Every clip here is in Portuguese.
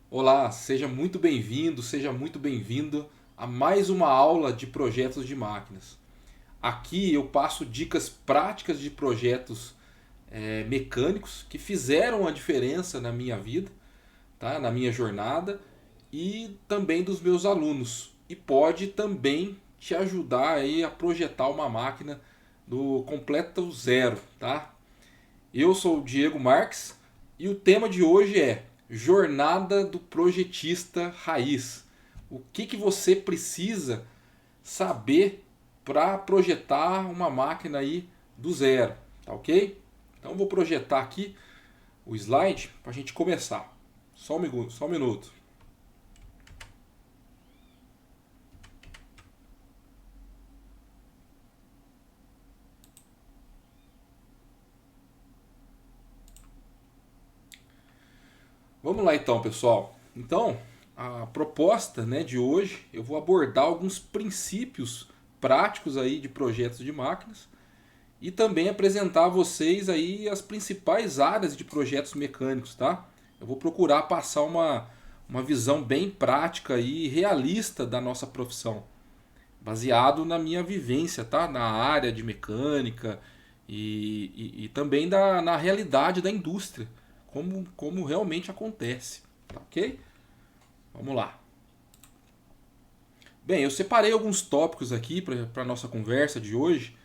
Olá, seja muito bem-vindo, seja muito bem-vindo a mais uma aula de projetos de máquinas. Aqui eu passo dicas práticas de projetos mecânicos que fizeram a diferença na minha vida, tá? Na minha jornada e também dos meus alunos. E pode também te ajudar aí a projetar uma máquina do completo zero, tá? Eu sou o Diego Marques e o tema de hoje é Jornada do Projetista Raiz. O que você precisa saber para projetar uma máquina aí do zero, tá ok? Então eu vou projetar aqui o slide para a gente começar. Só um minuto. Vamos lá então, pessoal. Então, a proposta, né, de hoje, eu vou abordar alguns princípios práticos aí de projetos de máquinas e também apresentar a vocês aí as principais áreas de projetos mecânicos, tá? Eu vou procurar passar uma visão bem prática e realista da nossa profissão, baseado na minha vivência, tá? Na área de mecânica e também na realidade da indústria, como realmente acontece, tá ok? Vamos lá. Bem, eu separei alguns tópicos aqui para a nossa conversa de hoje.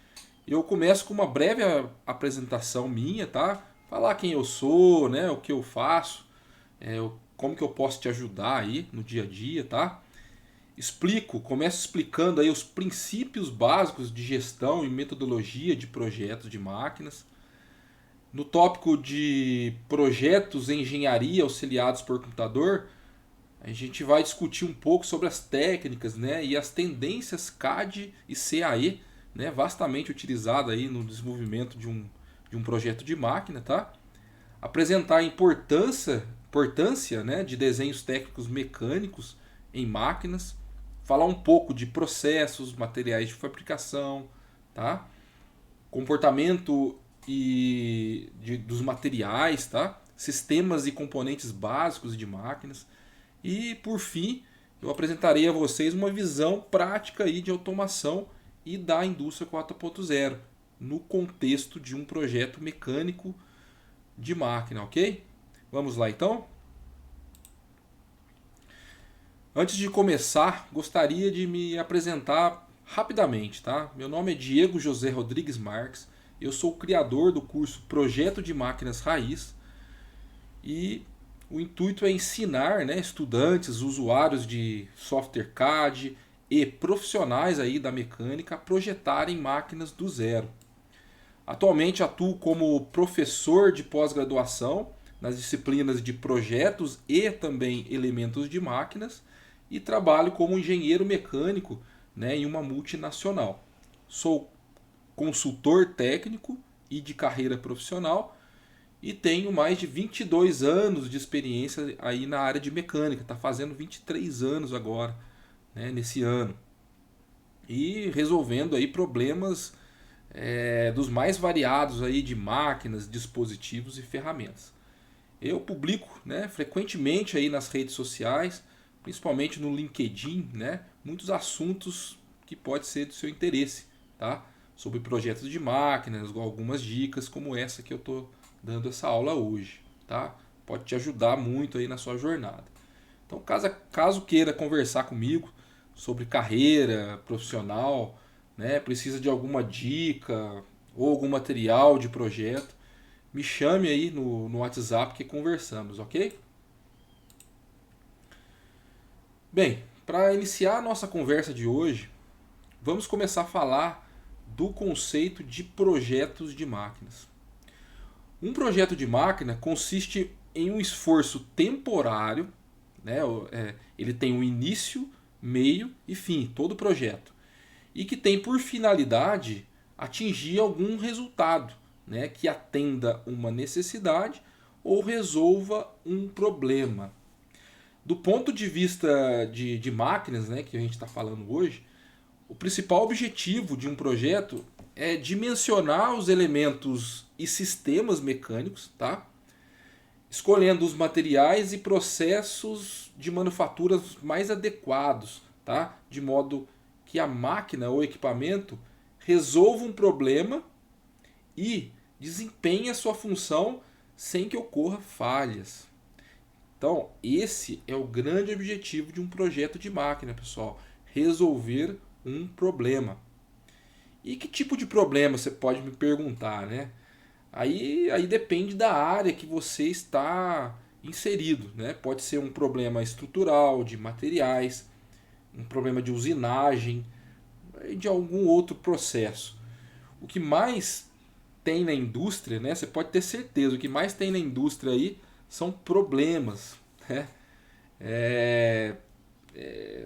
Eu começo com uma breve apresentação minha, tá? Falar quem eu sou, né? O que eu faço, como que eu posso te ajudar aí no dia a dia, tá? Começo explicando aí os princípios básicos de gestão e metodologia de projetos de máquinas. No tópico de projetos em engenharia auxiliados por computador, a gente vai discutir um pouco sobre as técnicas, né, e as tendências CAD e CAE, né, vastamente utilizada aí no desenvolvimento de um projeto de máquina, tá? Apresentar a importância, né, de desenhos técnicos mecânicos em máquinas, falar um pouco de processos, materiais de fabricação, tá? Comportamento dos materiais, tá? Sistemas e componentes básicos de máquinas. E por fim, eu apresentarei a vocês uma visão prática aí de automação e da indústria 4.0 no contexto de um projeto mecânico de máquina, ok? Vamos lá então? Antes de começar, gostaria de me apresentar rapidamente, tá? Meu nome é Diego José Rodrigues Marques, eu sou o criador do curso Projeto de Máquinas Raiz e o intuito é ensinar, né, estudantes, usuários de software CAD e profissionais aí da mecânica a projetarem máquinas do zero. Atualmente atuo como professor de pós-graduação nas disciplinas de projetos e também elementos de máquinas e trabalho como engenheiro mecânico, né, em uma multinacional. Sou consultor técnico e de carreira profissional e tenho mais de 22 anos de experiência aí na área de mecânica. Está fazendo 23 anos agora, né, nesse ano. E resolvendo aí problemas dos mais variados aí de máquinas, dispositivos e ferramentas. Eu publico, né, frequentemente aí nas redes sociais, principalmente no LinkedIn, né, muitos assuntos que pode ser do seu interesse, tá? Sobre projetos de máquinas, algumas dicas como essa que eu estou dando essa aula hoje, tá? Pode te ajudar muito aí na sua jornada. Então, caso queira conversar comigo sobre carreira profissional, né, precisa de alguma dica ou algum material de projeto, me chame aí no WhatsApp que conversamos, ok? Bem, para iniciar a nossa conversa de hoje, vamos começar a falar do conceito de projetos de máquinas. Um projeto de máquina consiste em um esforço temporário, né? Ele tem um início, meio e fim, todo projeto, e que tem por finalidade atingir algum resultado, né? Que atenda uma necessidade ou resolva um problema. Do ponto de vista de máquinas, né, que a gente está falando hoje, o principal objetivo de um projeto é dimensionar os elementos e sistemas mecânicos, tá? escolhendo os materiais e processos de manufatura mais adequados, tá? De modo que a máquina ou equipamento resolva um problema e desempenhe a sua função sem que ocorra falhas. Então, esse é o grande objetivo de um projeto de máquina, pessoal: resolver um problema. E que tipo de problema, você pode me perguntar, né? Aí depende da área que você está inserido, né? Pode ser um problema estrutural, de materiais, um problema de usinagem, de algum outro processo. O que mais tem na indústria, né? Você pode ter certeza, o que mais tem na indústria aí são problemas, né?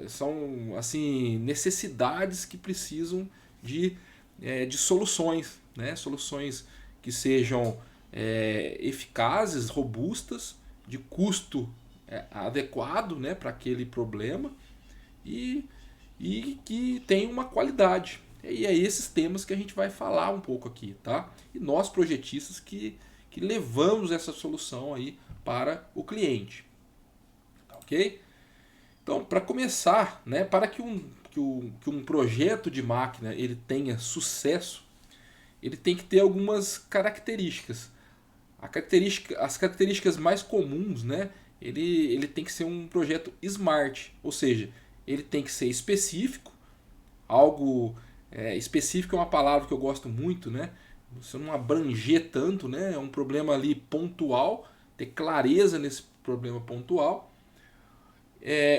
São assim necessidades que precisam de soluções, né? Soluções que sejam eficazes, robustas, de custo adequado, né, para aquele problema e, e que tenham uma qualidade. E é esses temas que a gente vai falar um pouco aqui, tá? E nós projetistas que levamos essa solução aí para o cliente, tá, ok? Então, para começar, né, para que um projeto de máquina ele tenha sucesso, ele tem que ter algumas características. As características mais comuns, né, ele tem que ser um projeto smart, ou seja, ele tem que ser específico, algo específico é uma palavra que eu gosto muito, né? Você não abranger tanto, né? É um problema ali pontual, ter clareza nesse problema pontual.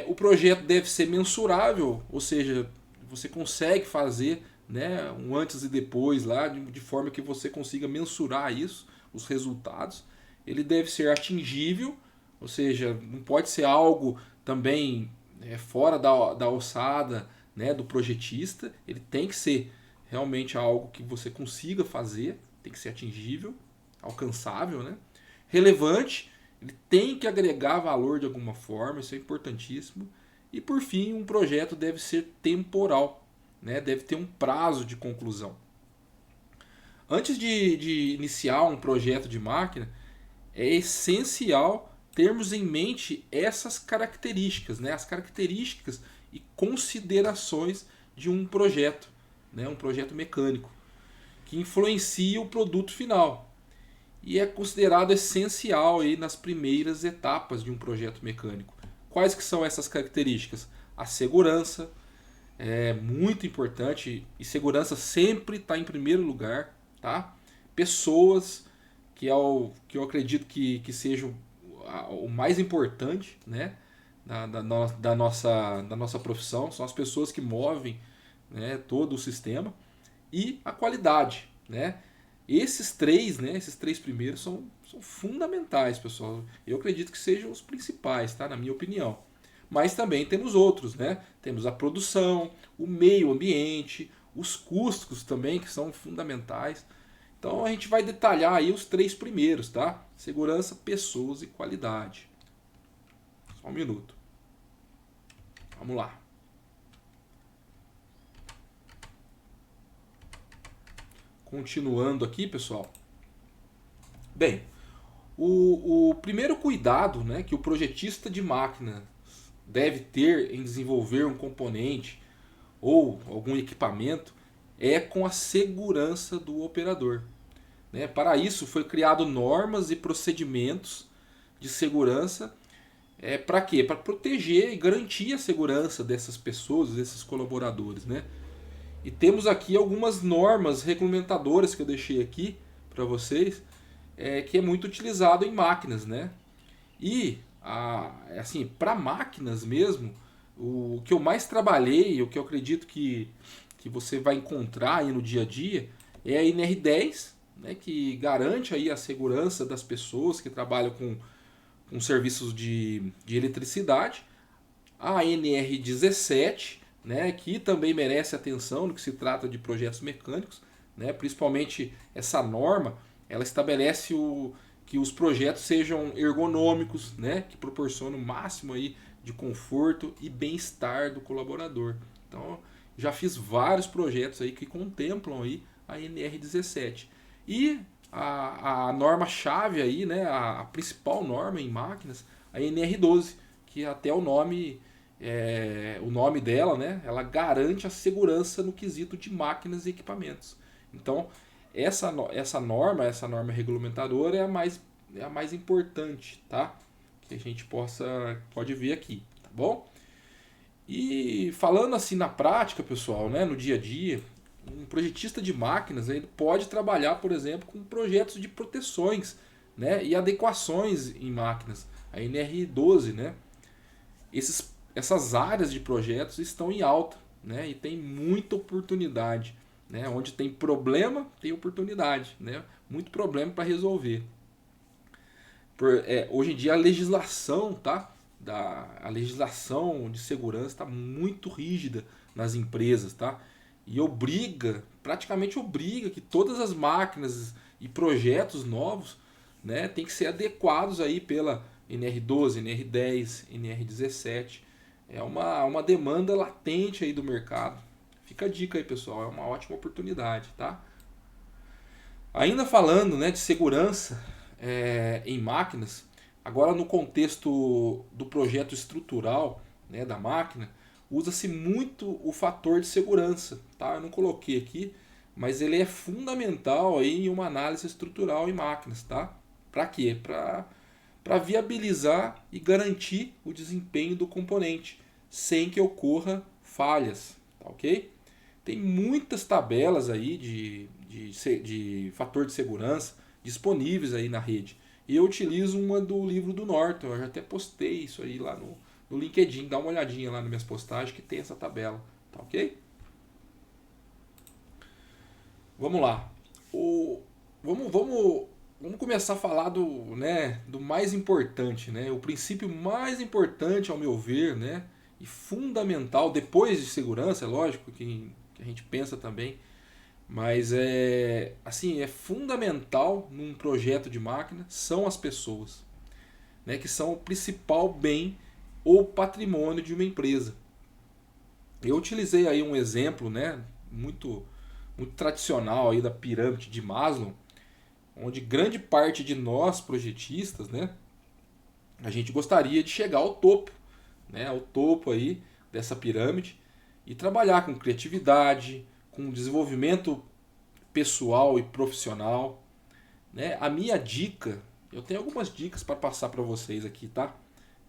O projeto deve ser mensurável, ou seja, você consegue fazer, né, um antes e depois lá, de forma que você consiga mensurar isso, os resultados. Ele deve ser atingível, ou seja, não pode ser algo também fora da alçada, né, do projetista. Ele tem que ser realmente algo que você consiga fazer, tem que ser atingível, alcançável, né? Relevante, ele tem que agregar valor de alguma forma, isso é importantíssimo. E por fim, um projeto deve ser temporal, né? Deve ter um prazo de conclusão. Antes de iniciar um projeto de máquina, é essencial termos em mente essas características, né? As características e considerações de um projeto, né? Um projeto mecânico, que influencia o produto final. E é considerado essencial aí nas primeiras etapas de um projeto mecânico. Quais que são essas características? A segurança é muito importante, e segurança sempre está em primeiro lugar, tá? Pessoas, que eu acredito que seja o mais importante, né? Da nossa profissão, são as pessoas que movem, né, todo o sistema. E a qualidade, né? Esses três, né, esses três primeiros são fundamentais, pessoal. Eu acredito que sejam os principais, tá? Na minha opinião. Mas também temos outros, né? Temos a produção, o meio ambiente, os custos também, que são fundamentais. Então a gente vai detalhar aí os três primeiros, tá? Segurança, pessoas e qualidade. Só um minuto. Vamos lá. Continuando aqui, pessoal. Bem, o primeiro cuidado, né, que o projetista de máquina deve ter em desenvolver um componente ou algum equipamento é com a segurança do operador, né? Para isso foi criado normas e procedimentos de segurança. Para quê? Para proteger e garantir a segurança dessas pessoas, desses colaboradores, né? E temos aqui algumas normas regulamentadoras que eu deixei aqui para vocês, que é muito utilizado em máquinas, né? E assim, para máquinas mesmo, o que eu mais trabalhei, o que eu acredito que você vai encontrar aí no dia a dia é a NR10, né, que garante aí a segurança das pessoas que trabalham com serviços de eletricidade. A NR17, né, que também merece atenção no que se trata de projetos mecânicos, né, principalmente essa norma, ela estabelece que os projetos sejam ergonômicos, né, que proporcionem o máximo aí de conforto e bem-estar do colaborador. Então, já fiz vários projetos aí que contemplam aí a NR17. E a norma-chave aí, né, a principal norma em máquinas, a NR12, que até o nome dela, né, ela garante a segurança no quesito de máquinas e equipamentos. Então, essa norma regulamentadora é a mais importante, tá? Que a gente pode ver aqui, tá bom? E falando assim na prática, pessoal, né, no dia a dia, um projetista de máquinas ele pode trabalhar, por exemplo, com projetos de proteções, né, e adequações em máquinas, a NR12, né? Essas áreas de projetos estão em alta, né, e tem muita oportunidade, né? Onde tem problema, tem oportunidade, né? Muito problema para resolver. Hoje em dia a legislação, tá? A legislação de segurança está muito rígida nas empresas, tá? E praticamente obriga que todas as máquinas e projetos novos, né, tem que ser adequados aí pela NR12, NR10, NR17. É uma demanda latente aí do mercado. Fica a dica aí, pessoal, é uma ótima oportunidade, tá? Ainda falando, né, de segurança em máquinas, agora no contexto do projeto estrutural, né, da máquina, usa-se muito o fator de segurança, tá? Eu não coloquei aqui, mas ele é fundamental aí em uma análise estrutural em máquinas, tá? Para quê? Para viabilizar e garantir o desempenho do componente, sem que ocorra falhas, tá ok? Tem muitas tabelas aí de fator de segurança disponíveis aí na rede. E eu utilizo uma do livro do Norton. Eu já até postei isso aí lá no LinkedIn. Dá uma olhadinha lá nas minhas postagens que tem essa tabela. Tá ok? Vamos lá. Vamos começar a falar do mais importante, né? O princípio mais importante, ao meu ver, né? E fundamental, depois de segurança, é lógico que a gente pensa também, mas é fundamental num projeto de máquina são as pessoas, né, que são o principal bem ou patrimônio de uma empresa. Eu utilizei aí um exemplo, né, muito tradicional aí da pirâmide de Maslow, onde grande parte de nós projetistas, né, a gente gostaria de chegar ao topo, né, ao topo aí dessa pirâmide e trabalhar com criatividade, com desenvolvimento pessoal e profissional, né? A minha dica, eu tenho algumas dicas para passar para vocês aqui, tá?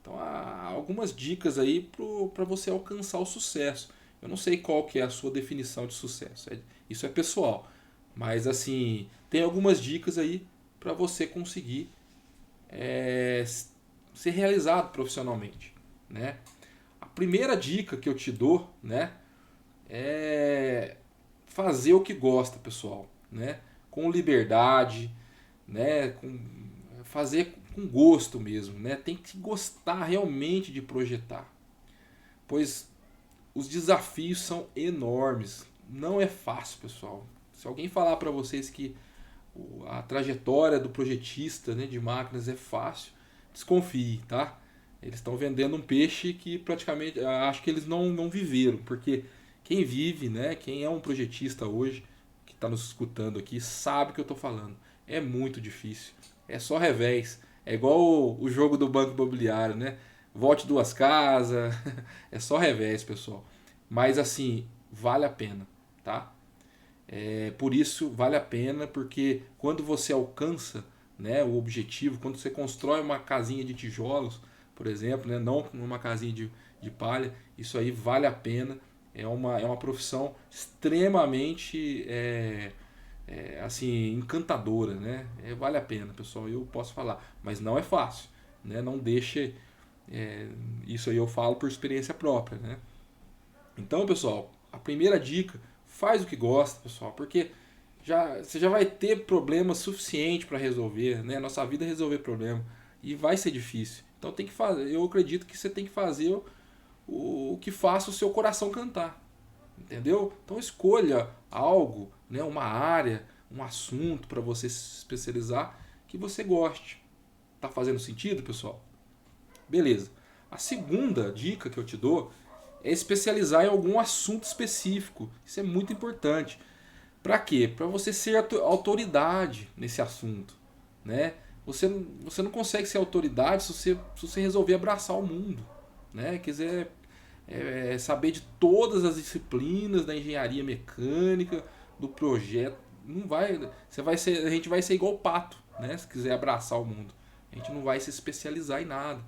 Então, há algumas dicas aí para você alcançar o sucesso. Eu não sei qual que é a sua definição de sucesso, isso é pessoal, mas assim, tem algumas dicas aí para você conseguir ser realizado profissionalmente, né? A primeira dica que eu te dou, né, é fazer o que gosta, pessoal, né? Com liberdade, né? Fazer com gosto mesmo, né? Tem que gostar realmente de projetar, pois os desafios são enormes. Não é fácil, pessoal. Se alguém falar para vocês que a trajetória do projetista, né, de máquinas é fácil, desconfie, tá? Eles estão vendendo um peixe que praticamente acho que eles não viveram, porque quem vive, né, quem é um projetista hoje, que está nos escutando aqui, sabe o que eu estou falando. É muito difícil. É só revés. É igual o jogo do banco imobiliário, né? Volte duas casas. É só revés, pessoal. Mas assim, vale a pena, tá? Por isso vale a pena, porque quando você alcança, né, o objetivo, quando você constrói uma casinha de tijolos, por exemplo, né, não uma casinha de palha, isso aí vale a pena. É uma profissão extremamente assim, encantadora, né? Vale a pena, pessoal, eu posso falar, mas não é fácil, né? Não deixe, isso aí eu falo por experiência própria, né? Então, pessoal, a primeira dica, faz o que gosta, pessoal, porque você já vai ter problema suficiente para resolver, né? Nossa vida é resolver problema e vai ser difícil. Então tem que fazer, eu acredito que você tem que fazer o que faça o seu coração cantar. Entendeu? Então escolha algo, né, uma área, um assunto para você se especializar que você goste. Tá fazendo sentido, pessoal? Beleza. A segunda dica que eu te dou é especializar em algum assunto específico. Isso é muito importante. Para quê? Para você ser autoridade nesse assunto, né? Você não consegue ser autoridade se você resolver abraçar o mundo, né? Quiser saber de todas as disciplinas da engenharia mecânica, do projeto, não vai, a gente vai ser igual o pato, né? Se quiser abraçar o mundo, a gente não vai se especializar em nada,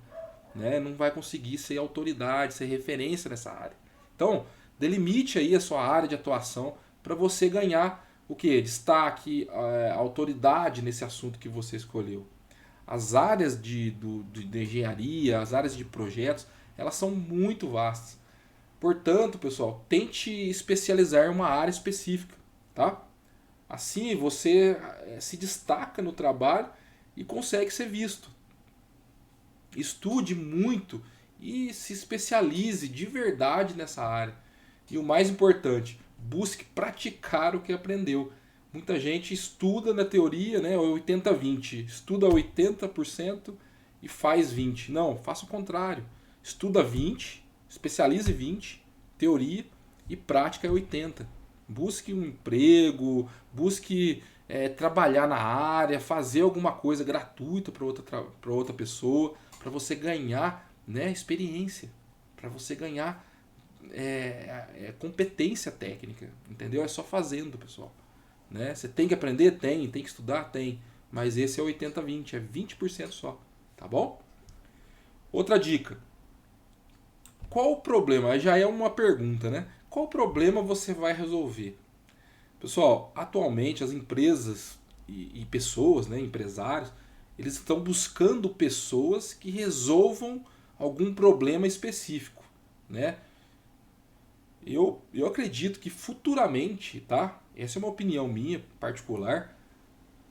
né? Não vai conseguir ser autoridade, ser referência nessa área. Então, delimite aí a sua área de atuação para você ganhar o que? Destaque, autoridade nesse assunto que você escolheu. As áreas de engenharia, as áreas de projetos, elas são muito vastas. Portanto, pessoal, tente especializar em uma área específica, tá? Assim você se destaca no trabalho e consegue ser visto. Estude muito e se especialize de verdade nessa área. E o mais importante, busque praticar o que aprendeu. Muita gente estuda na teoria, né, 80-20. Estuda 80% e faz 20%. Não, faça o contrário. Estuda 20%, especialize 20%, teoria, e prática é 80%. Busque um emprego, busque trabalhar na área, fazer alguma coisa gratuita para outra pessoa, para você ganhar, né, experiência, para você ganhar competência técnica, entendeu? É só fazendo, pessoal. Né? Você tem que aprender? Tem que estudar? Tem. Mas esse é 80-20, é 20% só, tá bom? Outra dica. Qual o problema? Já é uma pergunta, né? Qual problema você vai resolver? Pessoal, atualmente as empresas e pessoas, né, empresários, eles estão buscando pessoas que resolvam algum problema específico, né? Eu acredito que futuramente, tá? Essa é uma opinião minha particular.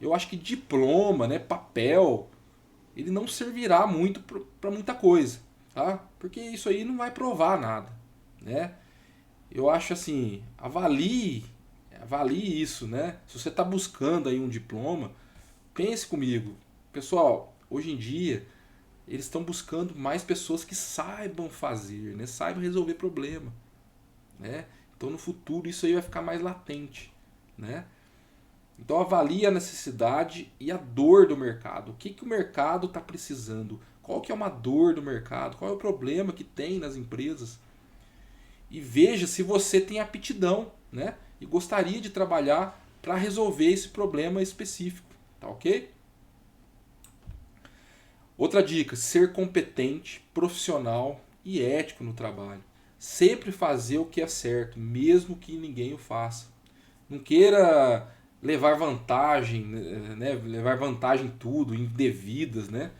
Eu acho que diploma, né, papel, ele não servirá muito para muita coisa, tá? Porque isso aí não vai provar nada, né? Eu acho assim, avalie isso, né? Se você está buscando aí um diploma, pense comigo. Pessoal, hoje em dia eles estão buscando mais pessoas que saibam fazer, né? Saibam resolver problema, né? Então no futuro isso aí vai ficar mais latente, né? Então avalie a necessidade e a dor do mercado. O que, que o mercado está precisando? Qual que é uma dor do mercado? Qual é o problema que tem nas empresas? E veja se você tem aptidão, né? E gostaria de trabalhar para resolver esse problema específico, tá ok? Outra dica, ser competente, profissional e ético no trabalho. Sempre fazer o que é certo, mesmo que ninguém o faça. Não queira levar vantagem, né? Levar vantagem em tudo, indevidas, né?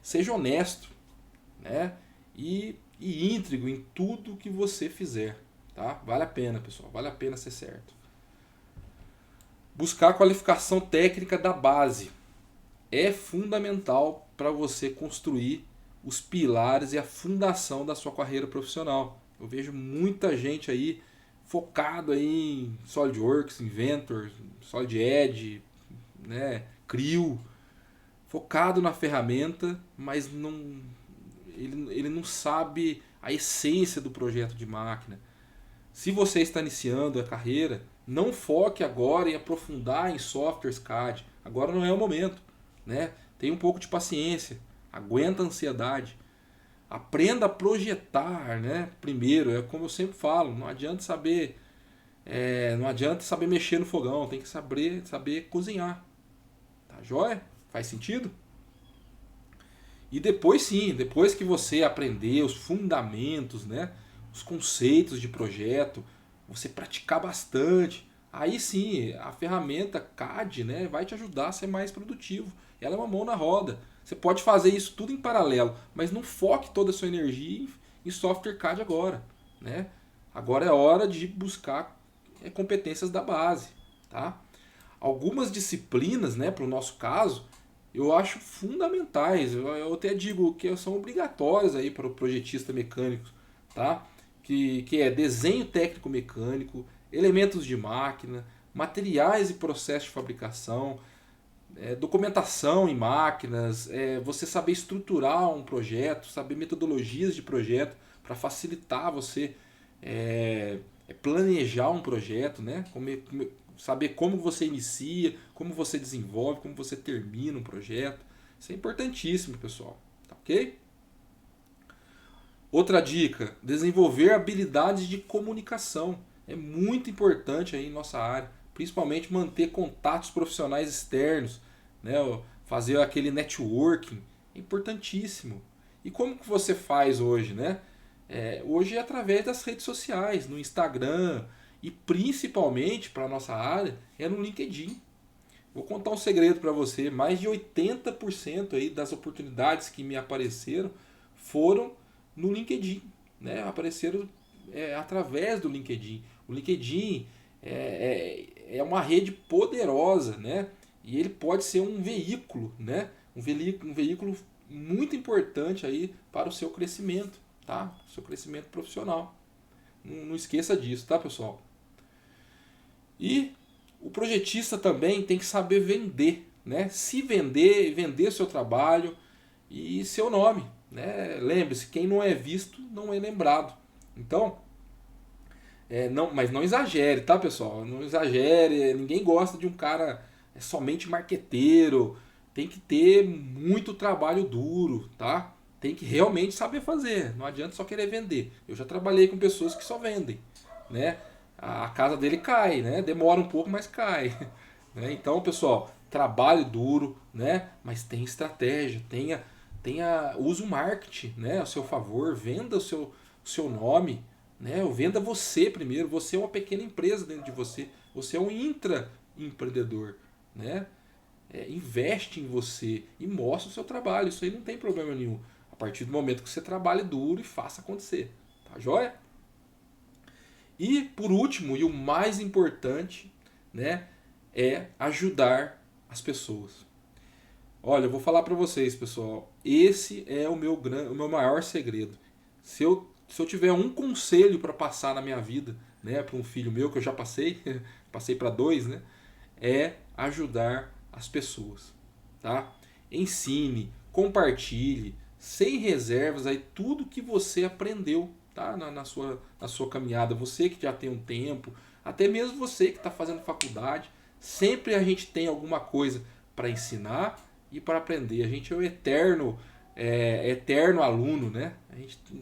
Seja honesto, né? E íntegro em tudo que você fizer, tá? Vale a pena, pessoal, vale a pena ser certo. Buscar a qualificação técnica da base é fundamental para você construir os pilares e a fundação da sua carreira profissional. Eu vejo muita gente aí focado aí em SolidWorks, Inventor, SolidEdge, né, Creo, focado na ferramenta, mas ele não sabe a essência do projeto de máquina. Se você está iniciando a carreira, não foque agora em aprofundar em softwares CAD. Agora não é o momento, né? Tenha um pouco de paciência, aguenta a ansiedade. Aprenda a projetar, né? Primeiro, é como eu sempre falo, não adianta saber mexer no fogão, tem que saber cozinhar. Tá joia? Faz sentido? E depois sim, depois que você aprender os fundamentos, né, os conceitos de projeto, você praticar bastante, aí sim a ferramenta CAD, né, vai te ajudar a ser mais produtivo. Ela é uma mão na roda. Você pode fazer isso tudo em paralelo, mas não foque toda a sua energia em software CAD agora, né? Agora é hora de buscar competências da base, tá? Algumas disciplinas, né, para o nosso caso, eu acho fundamentais. Eu até digo que são obrigatórias aí para o projetista mecânico, tá? Que é desenho técnico mecânico, elementos de máquina, materiais e processos de fabricação, documentação em máquinas, você saber estruturar um projeto, saber metodologias de projeto para facilitar você planejar um projeto, né? Saber como você inicia, como você desenvolve, como você termina um projeto. Isso é importantíssimo, pessoal. Tá ok? Outra dica, desenvolver habilidades de comunicação. É muito importante aí em nossa área, principalmente manter contatos profissionais externos, né? Fazer aquele networking, é importantíssimo. E como que você faz hoje, né? Hoje é através das redes sociais, no Instagram e principalmente para a nossa área é no LinkedIn. Vou contar um segredo para você, mais de 80% aí das oportunidades que me apareceram foram no LinkedIn, né? Apareceram através do LinkedIn. O LinkedIn é uma rede poderosa, né? E ele pode ser um veículo, né? Um veículo muito importante aí para o seu crescimento, tá? O seu crescimento profissional. Não esqueça disso, tá, pessoal? E o projetista também tem que saber vender, né? Se vender, vender seu trabalho e seu nome, né? Lembre-se, quem não é visto não é lembrado. Então, mas não exagere, tá, pessoal? Não exagere. Ninguém gosta de um cara somente marqueteiro. Tem que ter muito trabalho duro, tá? Tem que realmente saber fazer. Não adianta só querer vender. Eu já trabalhei com pessoas que só vendem, né? A casa dele cai, né? Demora um pouco, mas cai. Né? Então, pessoal, trabalho duro, né? Mas tem estratégia, use o marketing, né? A seu favor, venda o seu nome, né? Venda você primeiro. Você é uma pequena empresa dentro de você. Você é um intraempreendedor, né? Investe em você e mostra o seu trabalho. Isso aí não tem problema nenhum. A partir do momento que você trabalhe duro e faça acontecer. Tá joia? E por último, e o mais importante, né, é ajudar as pessoas. Olha, eu vou falar para vocês, pessoal, esse é o meu maior segredo. Se eu tiver um conselho para passar na minha vida, né, para um filho meu que eu já passei, passei para dois, né, é ajudar as pessoas, tá? Ensine, compartilhe, sem reservas aí tudo que você aprendeu, tá? Na sua caminhada, você que já tem um tempo, até mesmo você que está fazendo faculdade, sempre a gente tem alguma coisa para ensinar e para aprender. A gente é o eterno aluno, né? A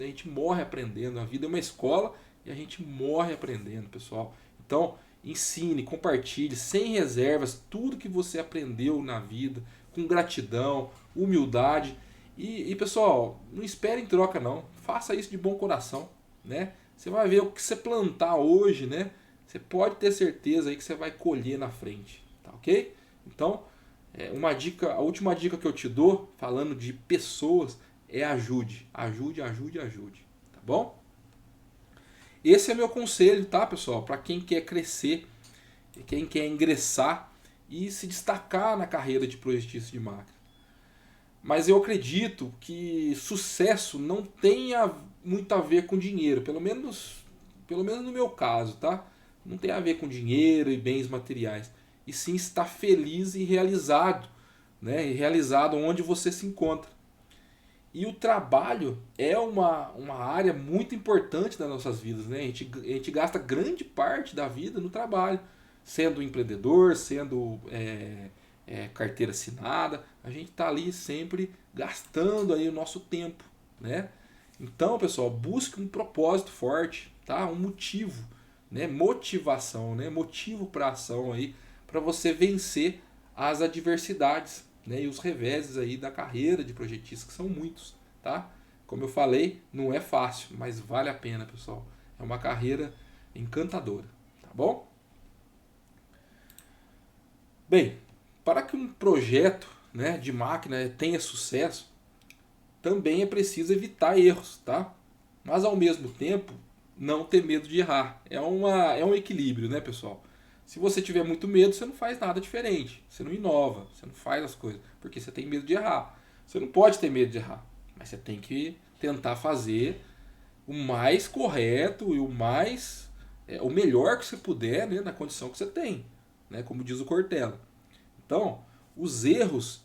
gente morre aprendendo. A vida é uma escola e a gente morre aprendendo, pessoal. Então, ensine, compartilhe, sem reservas, tudo que você aprendeu na vida, com gratidão, humildade. E pessoal, não espere em troca não. Faça isso de bom coração, né? Você vai ver o que você plantar hoje, né? Você pode ter certeza aí que você vai colher na frente, tá ok? Então, a última dica que eu te dou, falando de pessoas, é ajude, ajude, ajude, ajude, tá bom? Esse é meu conselho, tá, pessoal? Para quem quer crescer, quem quer ingressar e se destacar na carreira de projetista de máquina. Mas eu acredito que sucesso não tenha muito a ver com dinheiro, pelo menos no meu caso, tá? Não tem a ver com dinheiro e bens materiais, e sim estar feliz e realizado, né? E realizado onde você se encontra. E o trabalho é uma área muito importante das nossas vidas, né? A gente gasta grande parte da vida no trabalho, sendo empreendedor, sendo carteira assinada, a gente está ali sempre gastando aí o nosso tempo, né? Então, pessoal, busque um propósito forte, tá? Um motivo, né? Motivação, né? Motivo para ação aí, para você vencer as adversidades, né? E os reveses aí da carreira de projetista, que são muitos, tá? Como eu falei, não é fácil, mas vale a pena, pessoal. É uma carreira encantadora, tá bom? Bem, para que um projeto, né, de máquina tenha sucesso, também é preciso evitar erros, tá? Mas ao mesmo tempo, não ter medo de errar. É um equilíbrio, né, pessoal? Se você tiver muito medo, você não faz nada diferente. Você não inova, você não faz as coisas, porque você tem medo de errar. Você não pode ter medo de errar, mas você tem que tentar fazer o mais correto e o melhor que você puder, né, na condição que você tem, né, como diz o Cortella. Então, os erros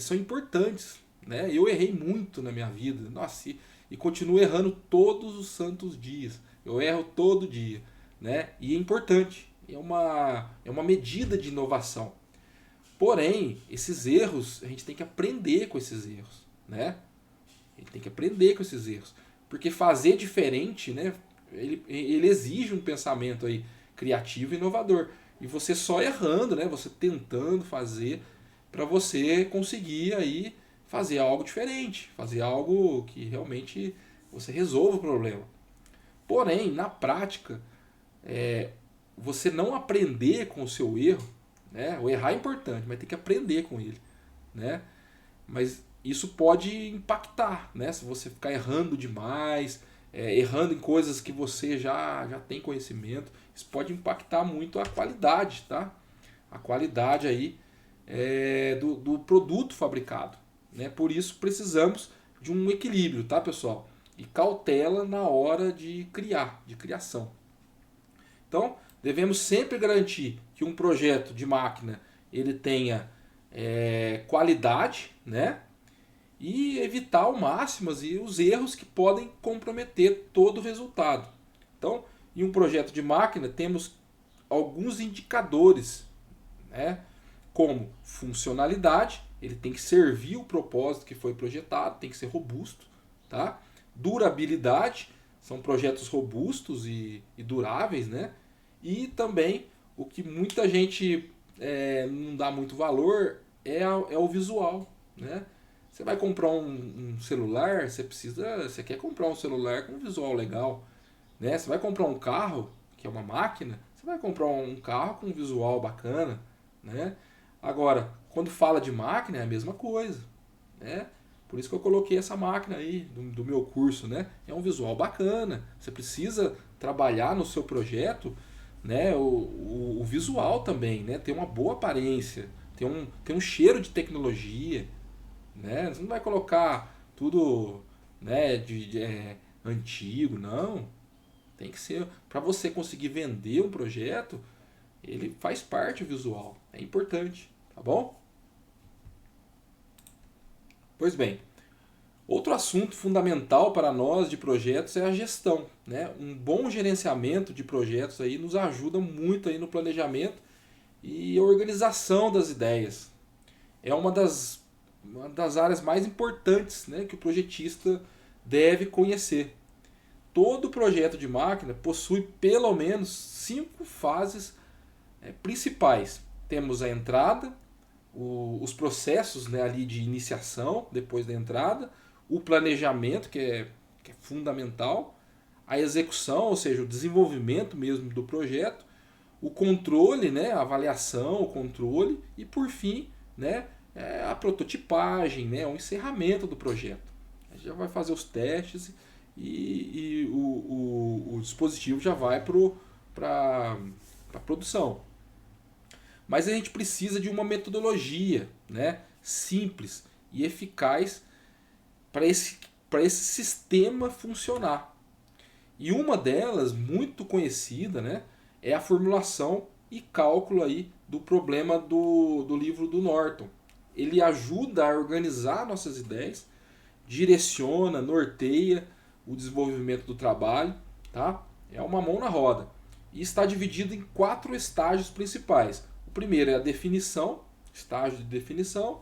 são importantes, né? Eu errei muito na minha vida. Nossa, e continuo errando todos os santos dias. Eu erro todo dia, né? E é importante, é uma medida de inovação. Porém, esses erros, a gente tem que aprender com esses erros, né? A gente tem que aprender com esses erros. Porque fazer diferente, né? Ele exige um pensamento aí criativo e inovador. E você só errando, né? Você tentando fazer para você conseguir aí fazer algo diferente, fazer algo que realmente você resolva o problema. Porém, na prática, você não aprender com o seu erro, né? O errar é importante, mas tem que aprender com ele, né? Mas isso pode impactar, né? Se você ficar errando demais, errando em coisas que você já tem conhecimento, isso pode impactar muito a qualidade, tá? A qualidade aí do produto fabricado, né? Por isso precisamos de um equilíbrio, tá, pessoal? E cautela na hora de criar, de criação. Então, devemos sempre garantir que um projeto de máquina ele tenha qualidade, né? E evitar ao máximo os erros que podem comprometer todo o resultado. Então, em um projeto de máquina, temos alguns indicadores, né? Como funcionalidade, ele tem que servir o propósito que foi projetado, tem que ser robusto, tá? Durabilidade, são projetos robustos e duráveis, né? E também o que muita gente não dá muito valor é o visual, né? Você vai comprar um celular, você quer comprar um celular com um visual legal, né? Você vai comprar um carro, que é uma máquina, você vai comprar um carro com um visual bacana, né? Agora, quando fala de máquina é a mesma coisa, né? Por isso que eu coloquei essa máquina aí do meu curso, né? É um visual bacana. Você precisa trabalhar no seu projeto, né? O visual também, né? Ter uma boa aparência, ter um cheiro de tecnologia, né? Você não vai colocar tudo, né, antigo, não. Tem que ser para você conseguir vender um projeto, ele faz parte do visual, é importante, tá bom? Pois bem, outro assunto fundamental para nós de projetos é a gestão, né? Um bom gerenciamento de projetos aí nos ajuda muito aí no planejamento e organização das ideias. É uma das áreas mais importantes, né, que o projetista deve conhecer. Todo projeto de máquina possui pelo menos 5 fases principais. Temos a entrada, os processos, né, ali de iniciação, depois da entrada, o planejamento, que é fundamental, a execução, ou seja, o desenvolvimento mesmo do projeto, o controle, né, a avaliação, o controle, e por fim, né, a prototipagem, né, o encerramento do projeto. A gente já vai fazer os testes e o dispositivo já vai para a produção. Mas a gente precisa de uma metodologia, né, simples e eficaz para esse sistema funcionar. E uma delas, muito conhecida, né, é a formulação e cálculo aí do problema do livro do Norton. Ele ajuda a organizar nossas ideias, direciona, norteia o desenvolvimento do trabalho, tá? É uma mão na roda. E está dividido em 4 estágios principais. O primeiro é a definição, estágio de definição.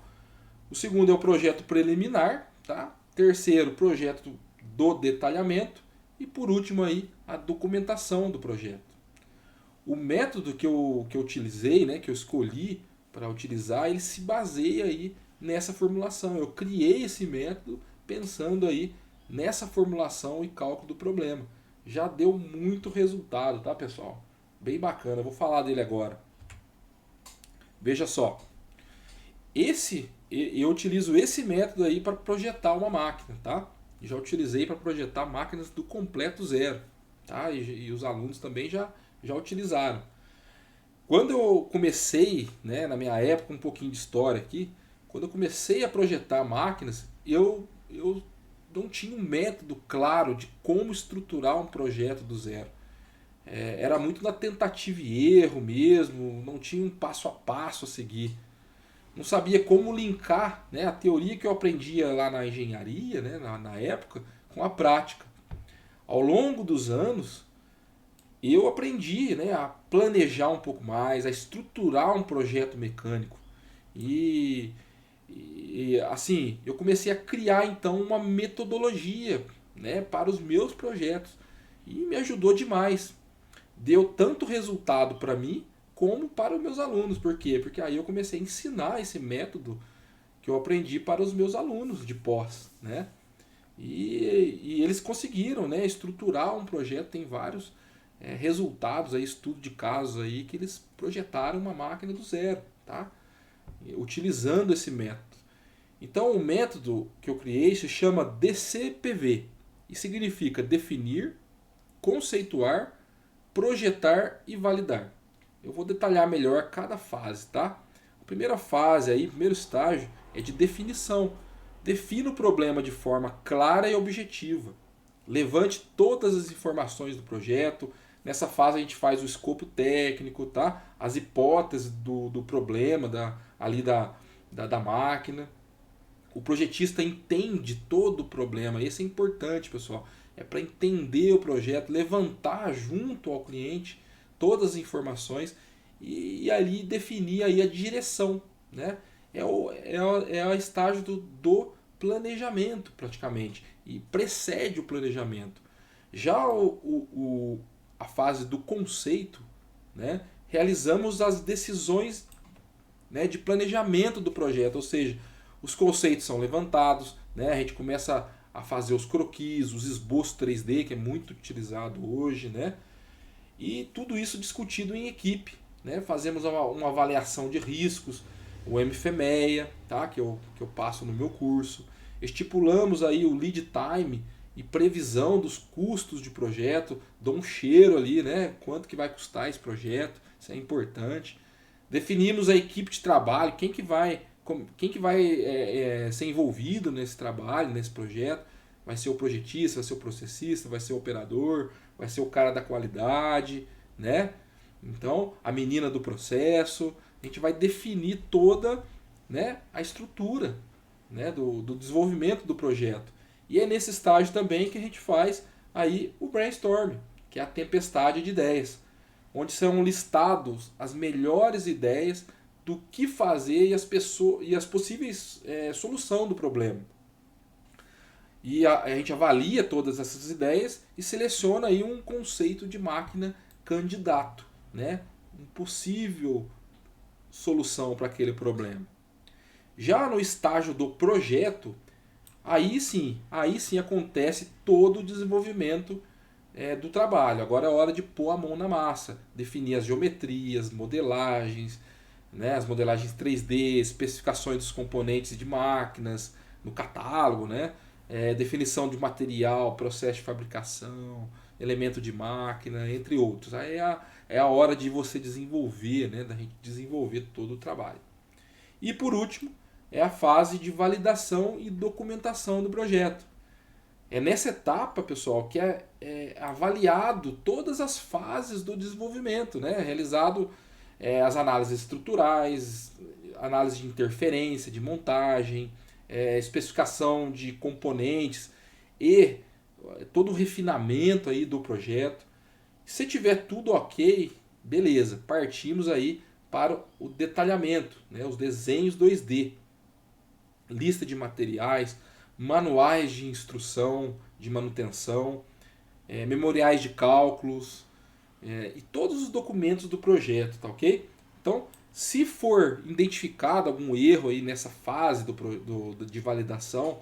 O segundo é o projeto preliminar, tá? Terceiro, projeto do detalhamento. E por último aí, a documentação do projeto. O método que eu utilizei, né, que eu escolhi para utilizar, ele se baseia aí nessa formulação. Eu criei esse método pensando aí nessa formulação e cálculo do problema. Já deu muito resultado, tá, pessoal? Bem bacana, eu vou falar dele agora. Veja só, eu utilizo esse método aí para projetar uma máquina, tá? Já utilizei para projetar máquinas do completo zero, tá? E os alunos também já utilizaram. Quando eu comecei, né, na minha época, um pouquinho de história aqui, quando eu comecei a projetar máquinas, eu não tinha um método claro de como estruturar um projeto do zero. Era muito na tentativa e erro mesmo, não tinha um passo a passo a seguir. Não sabia como linkar, né, a teoria que eu aprendia lá na engenharia, né, na época, com a prática. Ao longo dos anos, eu aprendi, né, a planejar um pouco mais, a estruturar um projeto mecânico. Assim, eu comecei a criar então uma metodologia, né, para os meus projetos. E me ajudou demais. Deu tanto resultado para mim como para os meus alunos. Por quê? Porque aí eu comecei a ensinar esse método que eu aprendi para os meus alunos de pós, né? E eles conseguiram, né, estruturar um projeto. Tem vários resultados, aí, estudo de casos aí, que eles projetaram uma máquina do zero, tá? Utilizando esse método. Então o método que eu criei se chama DCPV e significa definir, conceituar, projetar e validar. Eu vou detalhar melhor cada fase, tá? A primeira fase aí, primeiro estágio, é de definição. Defina o problema de forma clara e objetiva. Levante todas as informações do projeto. Nessa fase a gente faz o escopo técnico, tá? As hipóteses do problema da máquina. O projetista entende todo o problema. Esse é importante, pessoal. É para entender o projeto, levantar junto ao cliente todas as informações e ali definir aí a direção, né? É o estágio do planejamento, praticamente, e precede o planejamento. Já a fase do conceito, né? Realizamos as decisões, né, de planejamento do projeto, ou seja, os conceitos são levantados, né? A gente começa a fazer os croquis, os esboços 3D, que é muito utilizado hoje, né? E tudo isso discutido em equipe, né? Fazemos uma avaliação de riscos, o MFMEA, tá? que eu passo no meu curso. Estipulamos aí o lead time e previsão dos custos de projeto, dou um cheiro ali, né? Quanto que vai custar esse projeto, isso é importante. Definimos a equipe de trabalho, quem que vai ser envolvido nesse trabalho, nesse projeto. Vai ser o projetista, vai ser o processista, vai ser o operador, vai ser o cara da qualidade, né? Então, a menina do processo. A gente vai definir toda, né, a estrutura, né, do desenvolvimento do projeto. E é nesse estágio também que a gente faz aí o brainstorming, que é a tempestade de ideias, onde são listados as melhores ideias do que fazer e as possíveis solução do problema. E a gente avalia todas essas ideias e seleciona aí um conceito de máquina candidato, né? Um possível solução para aquele problema. Já no estágio do projeto, aí sim acontece todo o desenvolvimento do trabalho. Agora é hora de pôr a mão na massa, definir as geometrias, modelagens, né, as modelagens 3D, especificações dos componentes de máquinas no catálogo, né, definição de material, processo de fabricação, elemento de máquina, entre outros. Aí é a hora de você desenvolver, né, da gente desenvolver todo o trabalho. E por último, é a fase de validação e documentação do projeto. É nessa etapa, pessoal, que é avaliado todas as fases do desenvolvimento, né? Realizado as análises estruturais, análise de interferência, de montagem, especificação de componentes e todo o refinamento aí do projeto. Se tiver tudo ok, beleza, partimos aí para o detalhamento, né? Os desenhos 2D, lista de materiais, manuais de instrução, de manutenção, memoriais de cálculos e todos os documentos do projeto, tá ok? Então, se for identificado algum erro aí nessa fase de validação,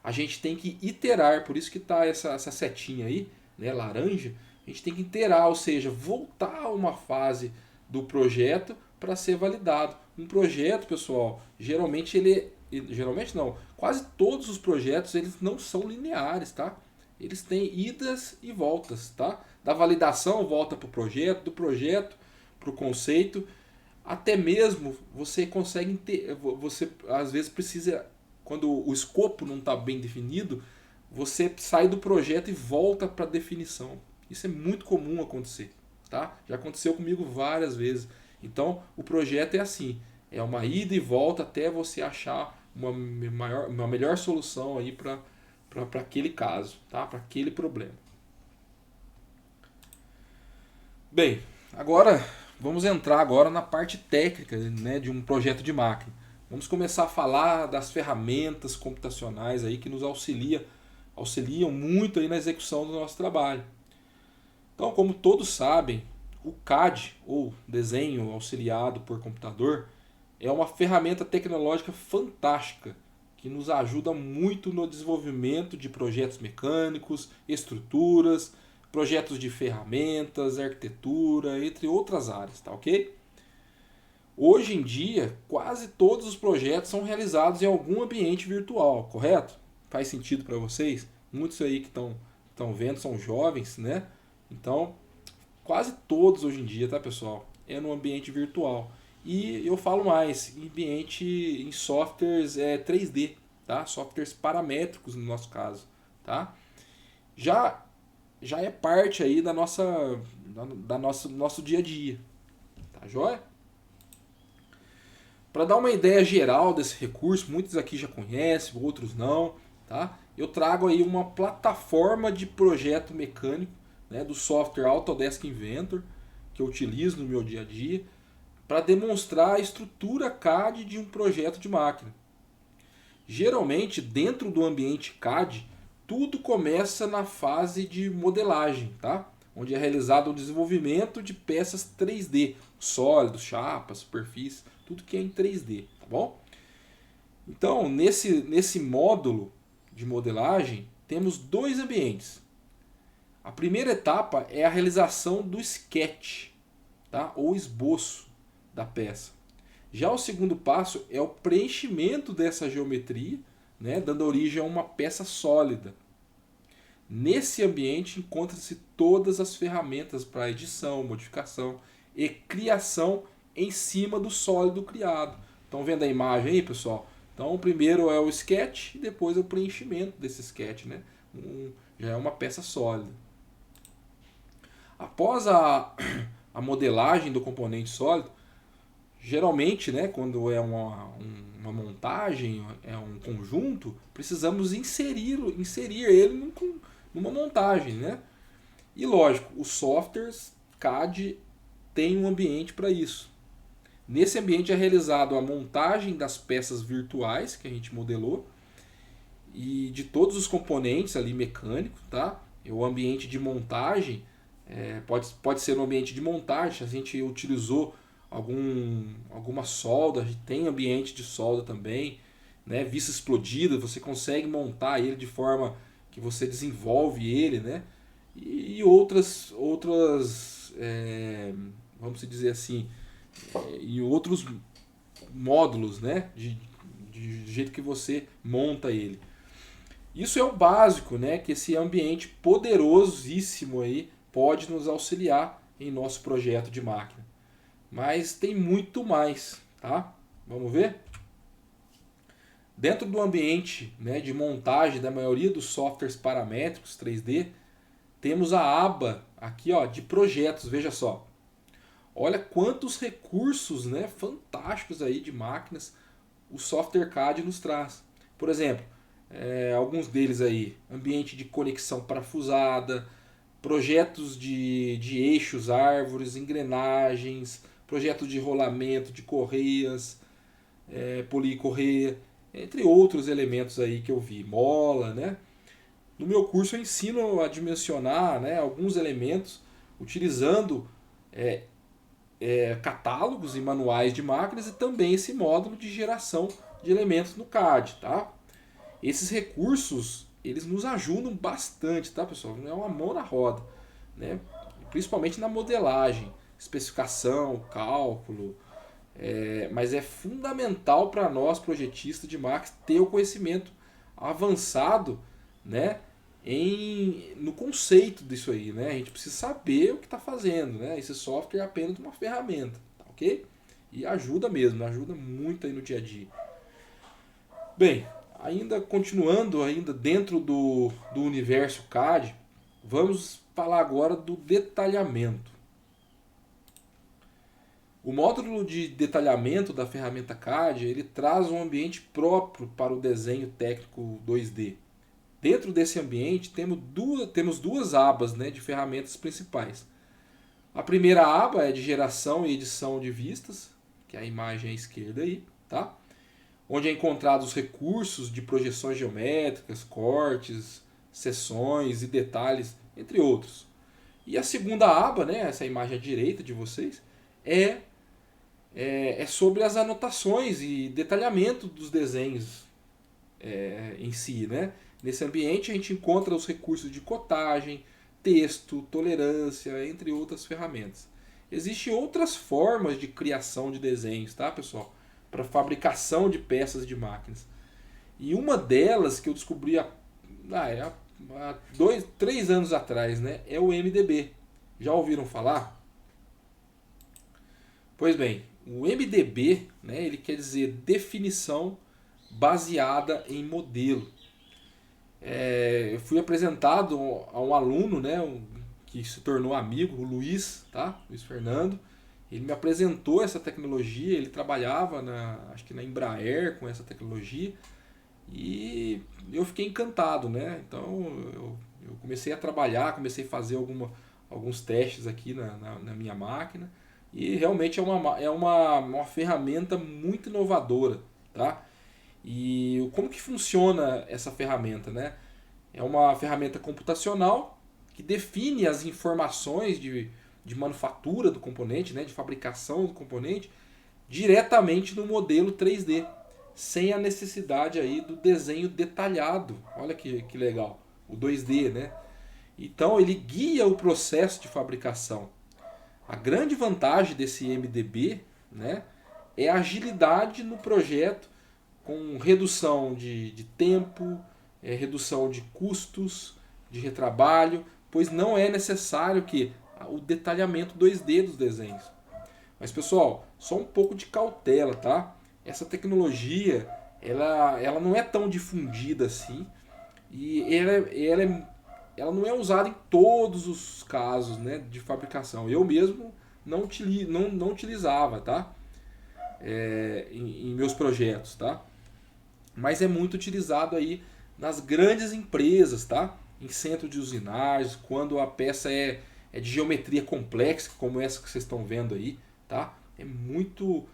a gente tem que iterar, por isso que está essa setinha aí, né, laranja, a gente tem que iterar, ou seja, voltar a uma fase do projeto para ser validado. Um projeto, pessoal, geralmente quase todos os projetos eles não são lineares, tá? Eles têm idas e voltas, tá? Da validação volta para o projeto, do projeto para o conceito, até mesmo você consegue você às vezes precisa, quando o escopo não está bem definido, você sai do projeto e volta para a definição. Isso é muito comum acontecer, tá? Já aconteceu comigo várias vezes. Então, o projeto é assim, é uma ida e volta até você achar uma melhor solução aí para para aquele caso, tá? Para aquele problema. Bem, agora vamos entrar agora na parte técnica, né, de um projeto de máquina. Vamos começar a falar das ferramentas computacionais aí que nos auxiliam muito aí na execução do nosso trabalho. Então, como todos sabem, o CAD, ou desenho auxiliado por computador, é uma ferramenta tecnológica fantástica que nos ajuda muito no desenvolvimento de projetos mecânicos, estruturas, projetos de ferramentas, arquitetura, entre outras áreas, tá ok? Hoje em dia, quase todos os projetos são realizados em algum ambiente virtual, correto? Faz sentido para vocês? Muitos aí que estão vendo são jovens, né? Então, quase todos hoje em dia, tá, pessoal? É no ambiente virtual. E eu falo mais, em softwares 3D, tá? Softwares paramétricos no nosso caso, tá? Já já é parte aí nosso dia a dia, tá joia? Para dar uma ideia geral desse recurso, muitos aqui já conhecem, outros não, tá? Eu trago aí uma plataforma de projeto mecânico, né, do software Autodesk Inventor, que eu utilizo no meu dia a dia, para demonstrar a estrutura CAD de um projeto de máquina. Geralmente, dentro do ambiente CAD, tudo começa na fase de modelagem, tá? Onde é realizado o desenvolvimento de peças 3D, sólidos, chapas, superfícies, tudo que é em 3D, tá bom? Então, nesse módulo de modelagem, temos dois ambientes. A primeira etapa é a realização do sketch, tá? Ou esboço da peça. Já o segundo passo é o preenchimento dessa geometria, né, dando origem a uma peça sólida. Nesse ambiente encontram-se todas as ferramentas para edição, modificação e criação em cima do sólido criado. Estão vendo a imagem aí, pessoal? Então, o primeiro é o sketch e depois é o preenchimento desse sketch, né? Já é uma peça sólida. Após a modelagem do componente sólido, geralmente, né, quando é uma montagem, é um conjunto, precisamos inserir ele numa montagem, né? E lógico, os softwares CAD têm um ambiente para isso. Nesse ambiente é realizado a montagem das peças virtuais que a gente modelou e de todos os componentes ali mecânicos, tá? E o ambiente de montagem pode ser um ambiente de montagem, a gente utilizou alguma solda, tem ambiente de solda também, né? Vista explodida, você consegue montar ele de forma que você desenvolve ele, né? E outras vamos dizer assim, e outros módulos, né? De jeito que você monta ele. Isso é o básico, né? Que esse ambiente poderosíssimo aí pode nos auxiliar em nosso projeto de máquina. Mas tem muito mais, tá? Vamos ver? Dentro do ambiente, né, de montagem da maioria dos softwares paramétricos 3D, temos a aba aqui, ó, de projetos, veja só. Olha quantos recursos, né, fantásticos aí de máquinas o software CAD nos traz. Por exemplo, alguns deles aí, ambiente de conexão parafusada, projetos de eixos, árvores, engrenagens, projetos de rolamento, de correias, policorreia, entre outros elementos aí que eu vi, mola, né? No meu curso eu ensino a dimensionar, né, alguns elementos utilizando catálogos e manuais de máquinas e também esse módulo de geração de elementos no CAD, tá? Esses recursos, eles nos ajudam bastante, tá, pessoal? Não é uma mão na roda, né? Principalmente na modelagem, especificação, cálculo, mas é fundamental para nós, projetistas de máquinas, ter o conhecimento avançado, né, no conceito disso aí, né? A gente precisa saber o que está fazendo, né? Esse software é apenas uma ferramenta, tá, ok? E ajuda mesmo, ajuda muito aí no dia a dia. Bem, ainda continuando ainda dentro do universo CAD, vamos falar agora do detalhamento. O módulo de detalhamento da ferramenta CAD ele traz um ambiente próprio para o desenho técnico 2D. Dentro desse ambiente temos duas abas, né, de ferramentas principais. A primeira aba é de geração e edição de vistas, que é a imagem à esquerda aí, tá? Onde é encontrados os recursos de projeções geométricas, cortes, seções e detalhes, entre outros. E a segunda aba, né, essa imagem à direita de vocês, é, é sobre as anotações e detalhamento dos desenhos em si. Né? Nesse ambiente a gente encontra os recursos de cotagem, texto, tolerância, entre outras ferramentas. Existem outras formas de criação de desenhos, tá, pessoal? Para fabricação de peças de máquinas. E uma delas que eu descobri há 3 anos atrás, né, é o MDB. Já ouviram falar? Pois bem, o MDB, né, ele quer dizer definição baseada em modelo. Eu fui apresentado a um aluno, né, que se tornou amigo, o Luiz, tá? Luiz Fernando. Ele me apresentou essa tecnologia, ele trabalhava acho que na Embraer com essa tecnologia e eu fiquei encantado, né? Então eu comecei a trabalhar, comecei a fazer alguns testes aqui na minha máquina e realmente é uma ferramenta muito inovadora, tá? E como que funciona essa ferramenta, né? É uma ferramenta computacional que define as informações de manufatura do componente, né? De fabricação do componente, diretamente no modelo 3D, sem a necessidade aí do desenho detalhado. Olha que legal, o 2D, né? Então ele guia o processo de fabricação. A grande vantagem desse MDB, né, é a agilidade no projeto, com redução de tempo, redução de custos, de retrabalho, pois não é necessário que o detalhamento 2D dos desenhos. Mas pessoal, só um pouco de cautela, tá? Essa tecnologia, ela não é tão difundida assim e ela não é usada em todos os casos, né, de fabricação. Eu mesmo não utilizava, tá? Em meus projetos, tá? Mas é muito utilizado aí nas grandes empresas, tá? Em centro de usinagens, quando a peça é de geometria complexa, como essa que vocês estão vendo aí, tá? É muito